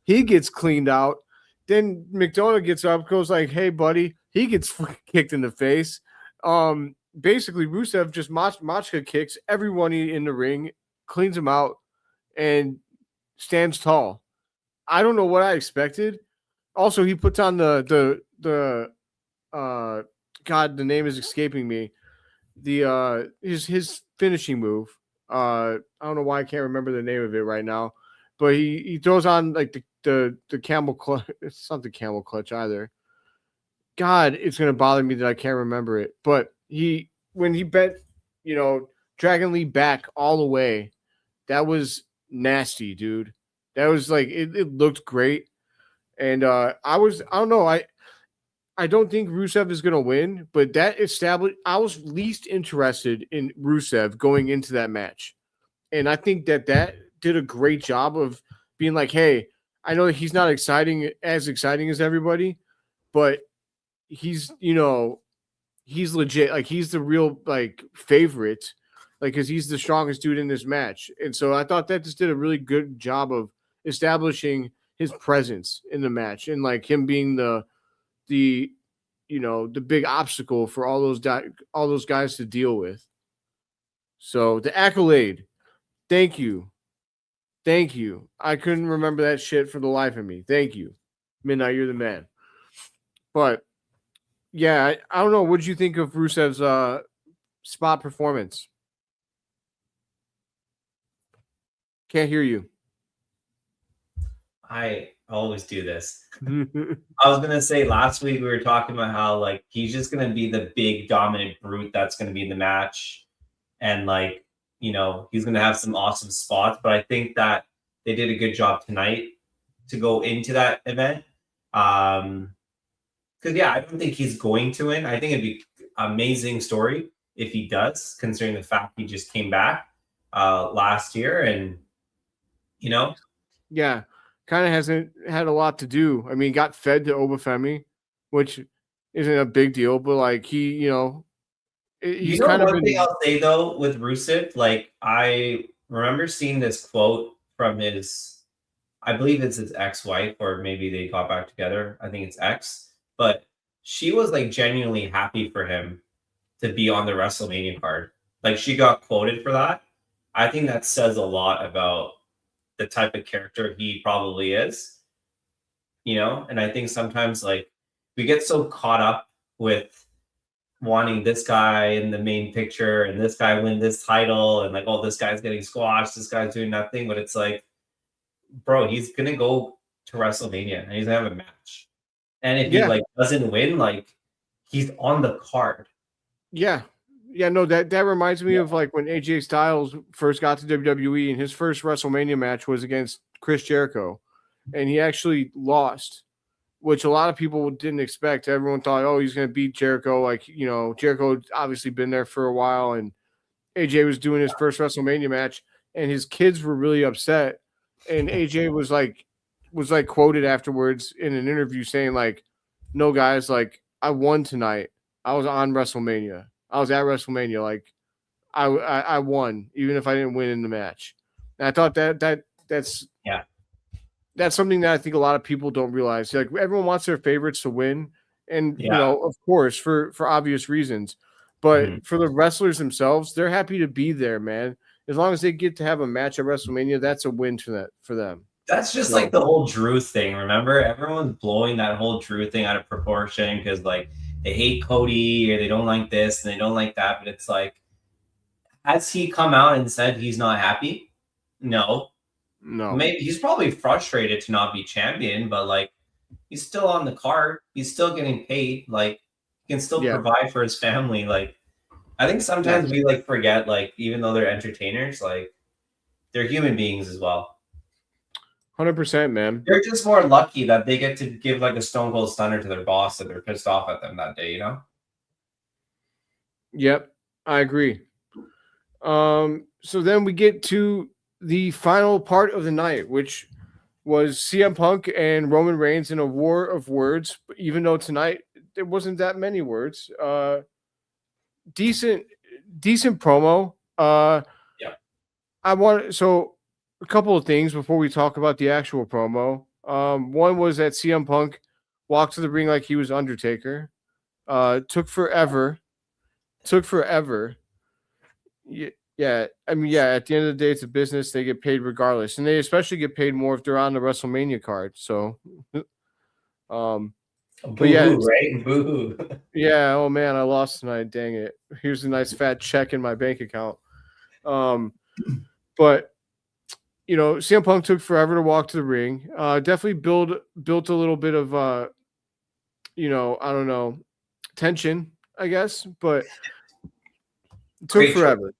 He gets cleaned out. Then McDonough gets up, goes like, "Hey, buddy." He gets kicked in the face. Basically, Rusev just Machka kicks everyone in the ring, cleans him out, and stands tall. I don't know what I expected. Also, he puts on the God, the name is escaping me. His finishing move. I don't know why I can't remember the name of it right now, but he throws on like the camel clutch. It's not the camel clutch either. God, it's gonna bother me that I can't remember it. But when he bent, Dragon Lee back all the way, that was nasty, dude. That was like it looked great. And I don't know. I don't think Rusev is going to win, but that established I was least interested in Rusev going into that match. And I think that did a great job of being like, hey, I know that he's not as exciting as everybody, but he's legit. Like he's the real like favorite, like because he's the strongest dude in this match. And so I thought that just did a really good job of establishing his presence in the match and like him being the the big obstacle for all those guys to deal with. So the accolade, thank you. Thank you. I couldn't remember that shit for the life of me. Thank you. Midnight, you're the man. But yeah, I don't know. What did you think of Rusev's spot performance? Can't hear you. I always do this. I was gonna say last week we were talking about how like he's just gonna be the big dominant brute that's gonna be in the match, and like he's gonna have some awesome spots. But I think that they did a good job tonight to go into that event. Because I don't think he's going to win. I think it'd be an amazing story if he does, considering the fact he just came back last year, and Yeah, kind of hasn't had a lot to do. I mean, got fed to Obafemi, which isn't a big deal, but like he's kind of one thing I'll say though with Rusev, like I remember seeing this quote from I believe it's his ex-wife, or maybe they got back together. I think it's ex, but she was like genuinely happy for him to be on the WrestleMania card. Like she got quoted for that. I think that says a lot about the type of character he probably is, and I think sometimes like we get so caught up with wanting this guy in the main picture and this guy win this title and like, oh, this guy's getting squashed, this guy's doing nothing, but it's like, bro, he's gonna go to WrestleMania and he's gonna have a match, and if he like doesn't win, like he's on the card. No, that reminds me of like when AJ Styles first got to WWE and his first WrestleMania match was against Chris Jericho, and he actually lost, which a lot of people didn't expect. Everyone thought, oh, he's going to beat Jericho. Like, Jericho had obviously been there for a while, and AJ was doing his first WrestleMania match, and his kids were really upset. And AJ was like quoted afterwards in an interview saying like, no guys, like I won tonight. I was on WrestleMania. I was at WrestleMania. Like I won, even if I didn't win in the match. And I thought that's something that I think a lot of people don't realize. Like everyone wants their favorites to win, and of course, for obvious reasons. But for the wrestlers themselves, they're happy to be there, man. As long as they get to have a match at WrestleMania, that's a win for them. That's just like the whole Drew thing. Remember, everyone's blowing that whole Drew thing out of proportion because like they hate Cody or they don't like this and they don't like that. But it's like, has he come out and said he's not happy? No. Maybe he's probably frustrated to not be champion, but like he's still on the card. He's still getting paid. Like he can still provide for his family. Like I think sometimes we like forget, like even though they're entertainers, like they're human beings as well. 100%, man. They're just more lucky that they get to give like a Stone Cold Stunner to their boss that they're pissed off at them that day, Yep, I agree. So then we get to the final part of the night, which was CM Punk and Roman Reigns in a war of words. Even though tonight there wasn't that many words, decent promo. I want a couple of things before we talk about the actual promo. One was that CM Punk walked to the ring like he was Undertaker. Took forever. Yeah. I mean, at the end of the day, it's a business. They get paid regardless. And they especially get paid more if they're on the WrestleMania card. So, Boo-hoo, right? Boo-hoo. Yeah. Oh, man, I lost tonight. Dang it. Here's a nice fat check in my bank account. But CM Punk took forever to walk to the ring. Definitely built a little bit of, I don't know, tension, I guess, but it took forever.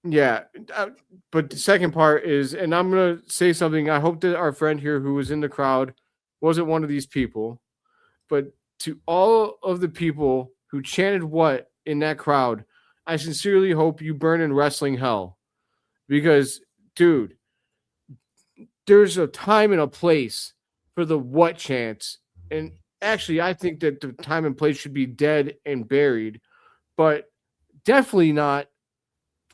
Yeah. But the second part is, and I'm going to say something. I hope that our friend here who was in the crowd wasn't one of these people, but to all of the people who chanted what in that crowd, I sincerely hope you burn in wrestling hell, because dude, there's a time and a place for the what chants. And actually, I think that the time and place should be dead and buried, but definitely not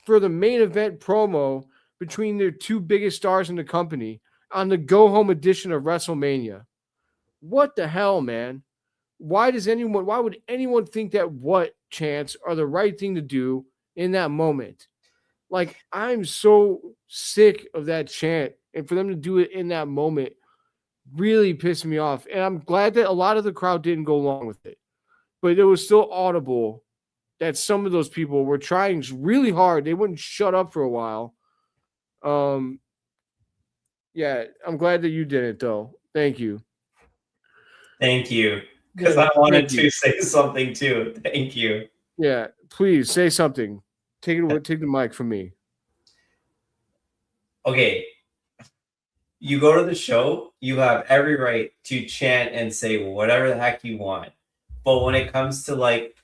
for the main event promo between their two biggest stars in the company on the go-home edition of WrestleMania. What the hell, man? why would anyone think that what chants are the right thing to do in that moment? Like, I'm so sick of that chant, and for them to do it in that moment really pissed me off. And I'm glad that a lot of the crowd didn't go along with it, but it was still audible that some of those people were trying really hard. They wouldn't shut up for a while. Yeah, I'm glad that you didn't, though. Thank you. Thank you. Because I wanted to say something too. Thank you. Yeah, please say something. Take the mic from me. Okay. You go to the show, you have every right to chant and say whatever the heck you want. But when it comes to like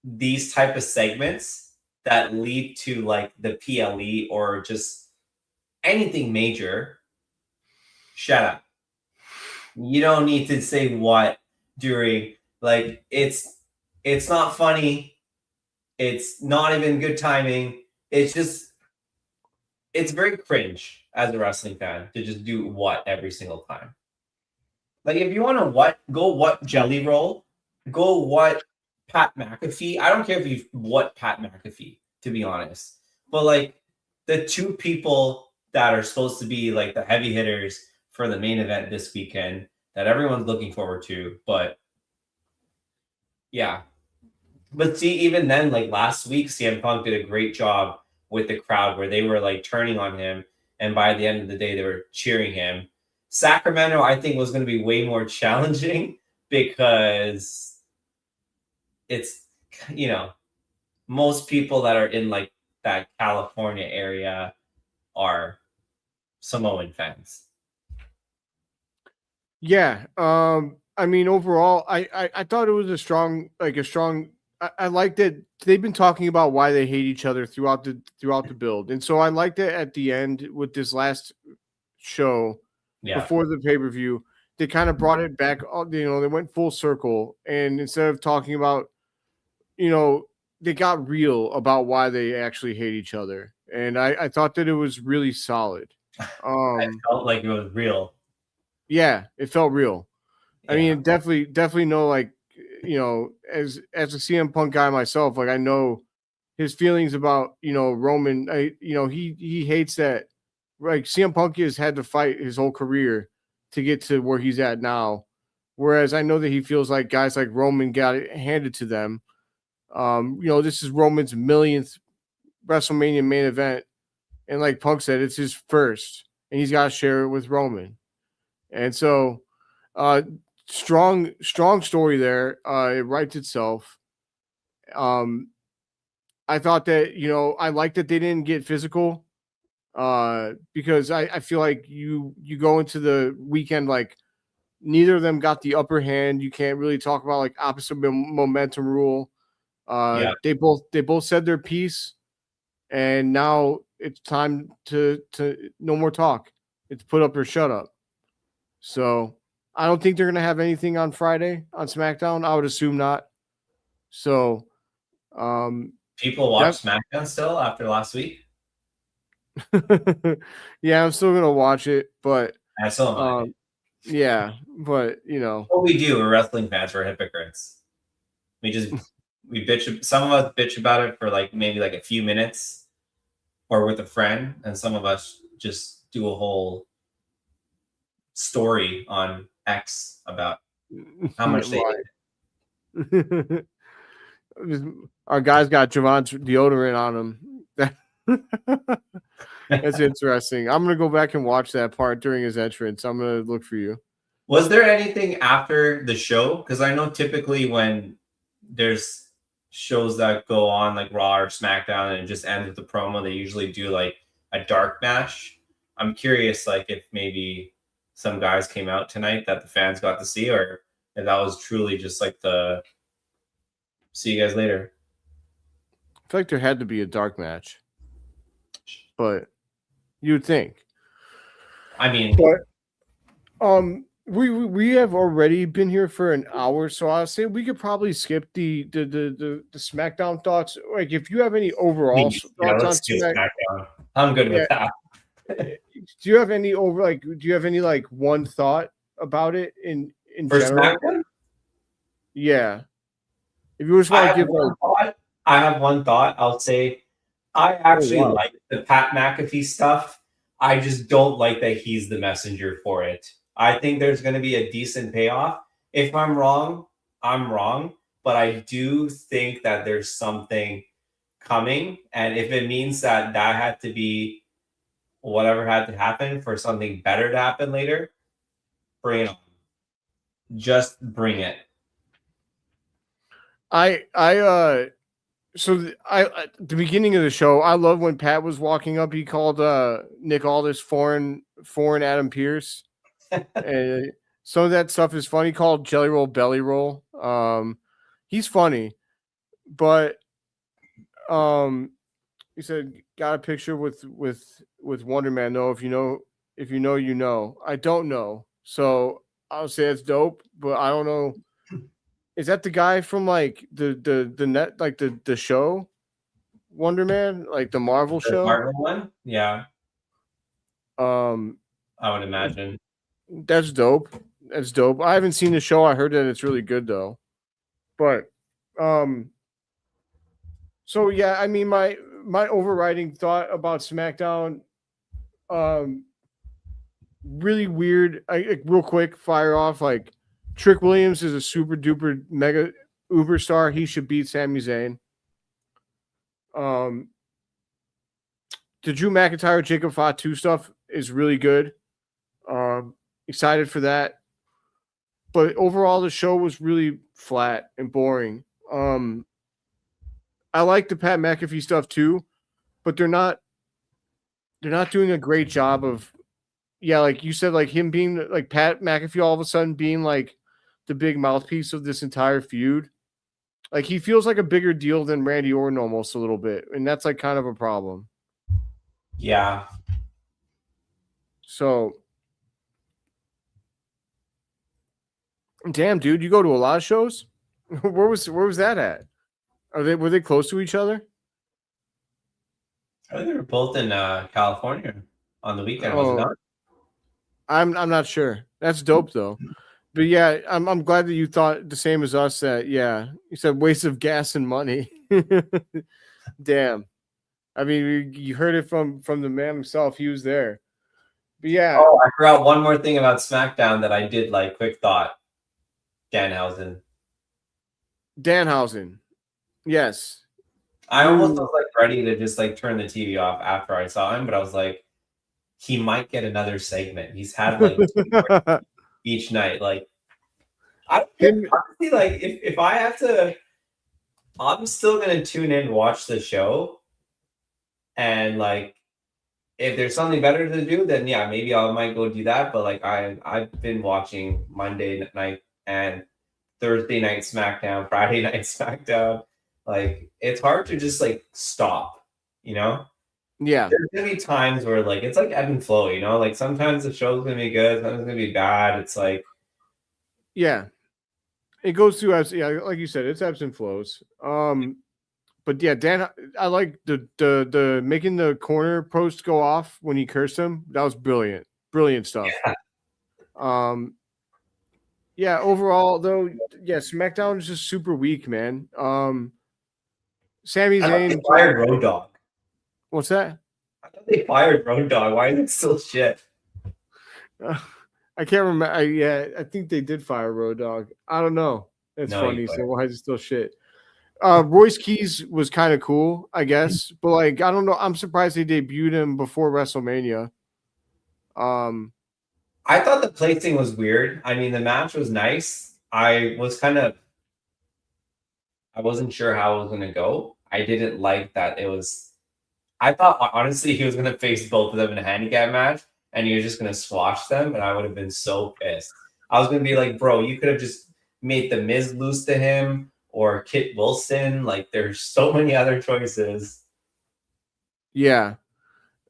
these type of segments that lead to like the PLE or just anything major, shut up. You don't need to say what during, like, it's not funny. It's not even good timing. It's very cringe as a wrestling fan to just do what every single time. Like, if you want to go what Jelly Roll, go what Pat McAfee. I don't care if you what Pat McAfee, to be honest. But like the two people that are supposed to be like the heavy hitters for the main event this weekend that everyone's looking forward to. But yeah. But see, even then, like last week, CM Punk did a great job with the crowd where they were like turning on him. And by the end of the day, they were cheering him. Sacramento, I think, was going to be way more challenging because it's, you know, most people that are in like that California area are Samoan fans. Yeah. I mean, overall, I thought it was a strong. I like that they've been talking about why they hate each other throughout the build, and so I liked it at the end with this last show before the pay-per-view. They kind of brought it back. You know, they went full circle, and instead of talking about, you know, they got real about why they actually hate each other, and I thought that it was really solid. I felt like it was real. Yeah, it felt real. I mean, definitely know, like, you know, as a CM Punk guy myself, like I know his feelings about, you know, Roman. He hates that. Like, CM Punk has had to fight his whole career to get to where he's at now, whereas I know that he feels like guys like Roman got it handed to them. You know, this is Roman's millionth WrestleMania main event, and like Punk said, it's his first, and he's got to share it with Roman. And so, strong story there. It writes itself. I thought that, you know, I like that they didn't get physical, because I feel like you go into the weekend like neither of them got the upper hand. You can't really talk about like opposite momentum rule. They both said their piece, and now it's time to no more talk. It's put up or shut up. So I don't think they're going to have anything on Friday on SmackDown. I would assume not. So, people watch SmackDown still after last week. Yeah, I'm still going to watch it, but yeah, but you know what we do, we're wrestling fans, we're hypocrites. We bitch. Some of us bitch about it for like maybe like a few minutes or with a friend, and some of us just do a whole story on X about how much they hate it. Our guys got Javon's deodorant on them. That's interesting. I'm gonna go back and watch that part during his entrance. I'm gonna look for you. Was there anything after the show? Because I know typically when there's shows that go on like Raw or SmackDown and it just ends with the promo, they usually do like a dark match. I'm curious, like if maybe some guys came out tonight that the fans got to see, or if that was truly just like the see you guys later. I feel like there had to be a dark match, but you'd think. I mean, but we have already been here for an hour, so I'll say we could probably skip the SmackDown thoughts. Like, if you have any overall thoughts on SmackDown, I'm good with that. Do you have any one thought about it in for general? SmackDown? Yeah. If you just want to give like, I have one thought. I'll say I oh actually wow. like the Pat McAfee stuff. I just don't like that he's the messenger for it. I think there's going to be a decent payoff. If I'm wrong, I'm wrong. But I do think that there's something coming. And if it means that that had to be whatever had to happen for something better to happen later, bring it on. Just bring it. At the beginning of the show, I love when Pat was walking up, he called Nick Aldis foreign Adam Pierce. And some of that stuff is funny. He called Jelly Roll Belly Roll. He's funny, but he said got a picture with Wonder Man. No, if you know, you know. I don't know, so I'll say it's dope, but I don't know. Is that the guy from like the net, like the show Wonder Man, like the Marvel The show? Marvel one? Yeah, Um, I would imagine. that's dope. That's dope. I haven't seen the show. I heard that it's really good though. But so yeah, I mean my overriding thought about SmackDown, really weird. Real quick, fire off like Trick Williams is a super duper mega uber star. He should beat Sami Zayn. The Drew McIntyre Jacob Fatu stuff is really good. Excited for that. But overall, the show was really flat and boring. I like the Pat McAfee stuff too, but they're not doing a great job of, yeah, like you said, like him being like Pat McAfee all of a sudden being like the big mouthpiece of this entire feud. Like he feels like a bigger deal than Randy Orton almost a little bit, and that's like kind of a problem. Yeah. So, damn, dude, you go to a lot of shows. Where was that at? Were they close to each other? I think they were both in California on the weekend, was it Oh, not? I'm not sure. That's dope though. But yeah, I'm glad that you thought the same as us. That yeah, you said waste of gas and money. Damn. I mean, you heard it from the man himself. He was there. But yeah. Oh, I forgot one more thing about SmackDown that I did like. Quick thought. Danhausen. Danhausen. Yes. I almost was like ready to just like turn the TV off after I saw him, but I was like, he might get another segment. He's had like each night. Like, I don't honestly like if I have to, I'm still gonna tune in, watch the show, and like if there's something better to do, then yeah, maybe I might go do that. But like I've been watching Monday night and Thursday night SmackDown, Friday night SmackDown. Like it's hard to just like stop, you know? Yeah. There's gonna be times where like it's like ebb and flow, you know? Like sometimes the show's gonna be good, sometimes it's gonna be bad. It's like yeah. It goes through ebbs, yeah, like you said, it's ebbs and flows. But yeah, Dan, I like the making the corner post go off when he cursed him. That was brilliant. Brilliant stuff. Yeah. Yeah, overall though, yeah, SmackDown is just super weak, man. Sami Zayn they fired Road Dogg. What's that? I thought they fired Road Dogg. Why is it still shit? I can't remember. I think they did fire Road Dogg. I don't know. That's funny. So why is it still shit? Royce Keys was kind of cool, I guess, but like I don't know. I'm surprised they debuted him before WrestleMania. I thought the placing was weird. I mean, the match was nice. I wasn't sure how it was going to go. I didn't like that it was. I thought honestly he was going to face both of them in a handicap match, and he was just going to squash them, and I would have been so pissed. I was going to be like, bro, you could have just made the Miz lose to him or Kit Wilson. Like, there's so many other choices. Yeah,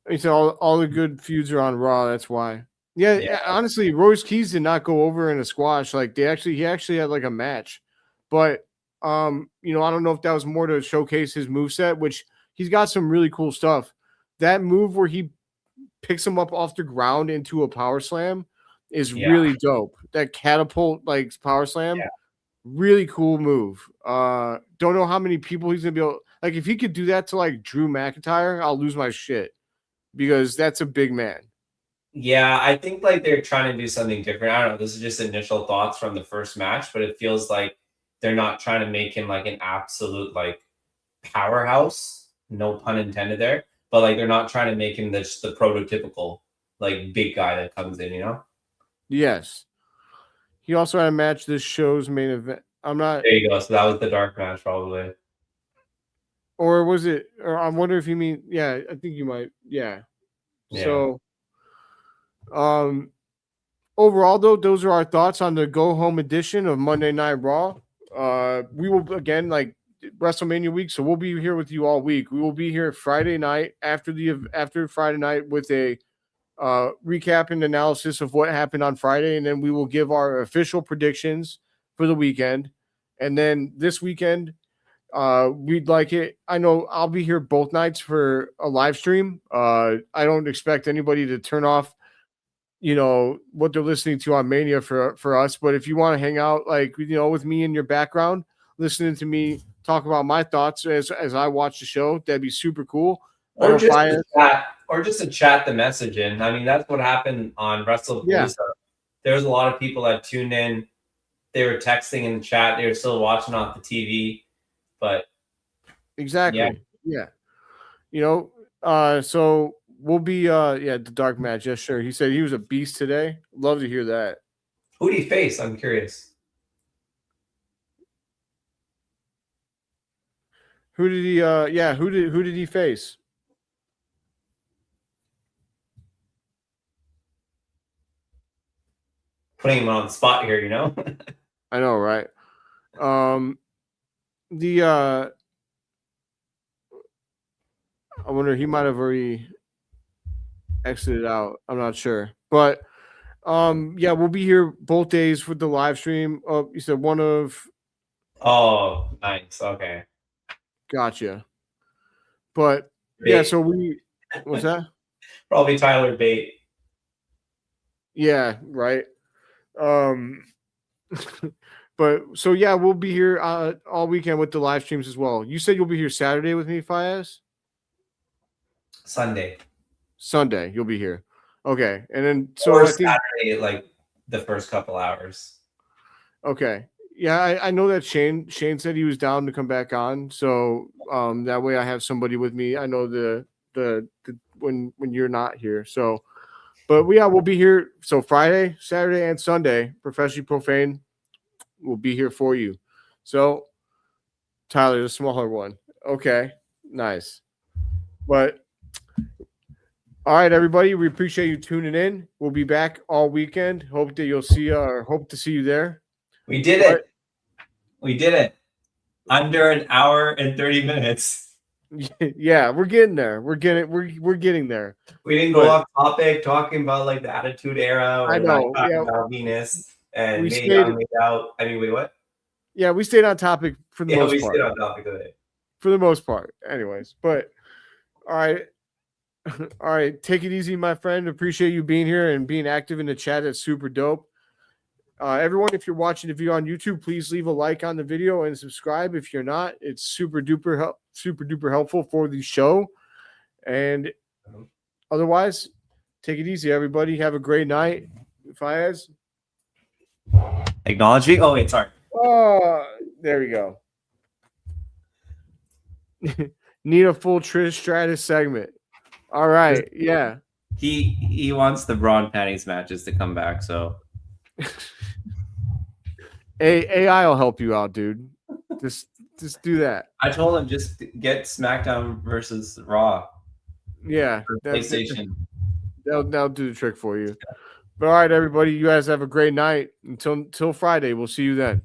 it's all the good feuds are on Raw. That's why. Yeah, honestly, Royce Keys did not go over in a squash. Like he actually had like a match, but I don't know if that was more to showcase his moveset, which he's got some really cool stuff. That move where he picks him up off the ground into a power slam is really dope. That catapult like power slam. Really cool move. Don't know how many people he's gonna be able. Like, if he could do that to like Drew McIntyre, I'll lose my shit because that's a big man. Yeah, I think like they're trying to do something different. I don't know. This is just initial thoughts from the first match, but it feels like they're not trying to make him like an absolute like powerhouse. No pun intended there. But like they're not trying to make him just the prototypical like big guy that comes in, you know? Yes. He also had a match this show's main event. I'm not. There you go. So that was the dark match, probably. Or was it? Or I wonder if you mean. Yeah, I think you might. Yeah. Yeah. So, overall though, those are our thoughts on the go home edition of Monday Night Raw. We will again like WrestleMania week, so we'll be here with you all week. We will be here Friday night after Friday night with a recap and analysis of what happened on Friday, and then we will give our official predictions for the weekend. And then this weekend, we'd like it. I know I'll be here both nights for a live stream. I don't expect anybody to turn off, what they're listening to on Mania for us. But if you want to hang out, like, with me in your background, listening to me talk about my thoughts as I watch the show, that'd be super cool. Or just to chat the message in. I mean, that's what happened on WrestleMania. Yeah. There was a lot of people that tuned in. They were texting in the chat. They were still watching off the TV. But exactly. Yeah. So we'll be the dark match. Yeah, sure. He said he was a beast today. Love to hear that. Who did he face? I'm curious. Who did he who did he face? Putting him on the spot here, I know, right? I wonder, he might have already exited out. I'm not sure. But we'll be here both days for the live stream. Oh, you said one of. Oh, nice. Okay. Gotcha. But Bait. so what's that? Probably Tyler Bate. Yeah, right. But so we'll be here all weekend with the live streams as well. You said you'll be here Saturday with me, Fayyaz? Sunday, you'll be here. Okay. And then or Saturday, like the first couple hours. Okay. Yeah, I know that Shane said he was down to come back on. So that way I have somebody with me. I know the when you're not here. So but we'll be here. So Friday, Saturday, and Sunday, Professionally Profane will be here for you. So Tyler, the smaller one. Okay, nice. But all right, everybody, we appreciate you tuning in. We'll be back all weekend. Hope that you'll see or hope to see you there. We did it. We did it. Under an hour and 30 minutes. Yeah, we're getting there. We're getting there. We didn't go off topic talking about like the Attitude Era or I know. about Venus and made out. I mean, wait, what? Yeah, we stayed on topic for the most part. Yeah, we stayed on topic today. For the most part. Anyways, but all right. All right. Take it easy, my friend. Appreciate you being here and being active in the chat. That's super dope. Everyone, if you're watching the video on YouTube, please leave a like on the video and subscribe. If you're not, it's super duper helpful for the show. And otherwise, take it easy, everybody. Have a great night. Fayyaz. Acknowledge me. Oh, wait, sorry. Oh, there we go. Need a full Trish Stratus segment. All right. Yeah. He wants the Braun panties matches to come back, so AI will help you out, dude. Just do that. I told him just get SmackDown versus Raw. Yeah. PlayStation. That'll do the trick for you. But all right, everybody, you guys have a great night. Until Friday. We'll see you then.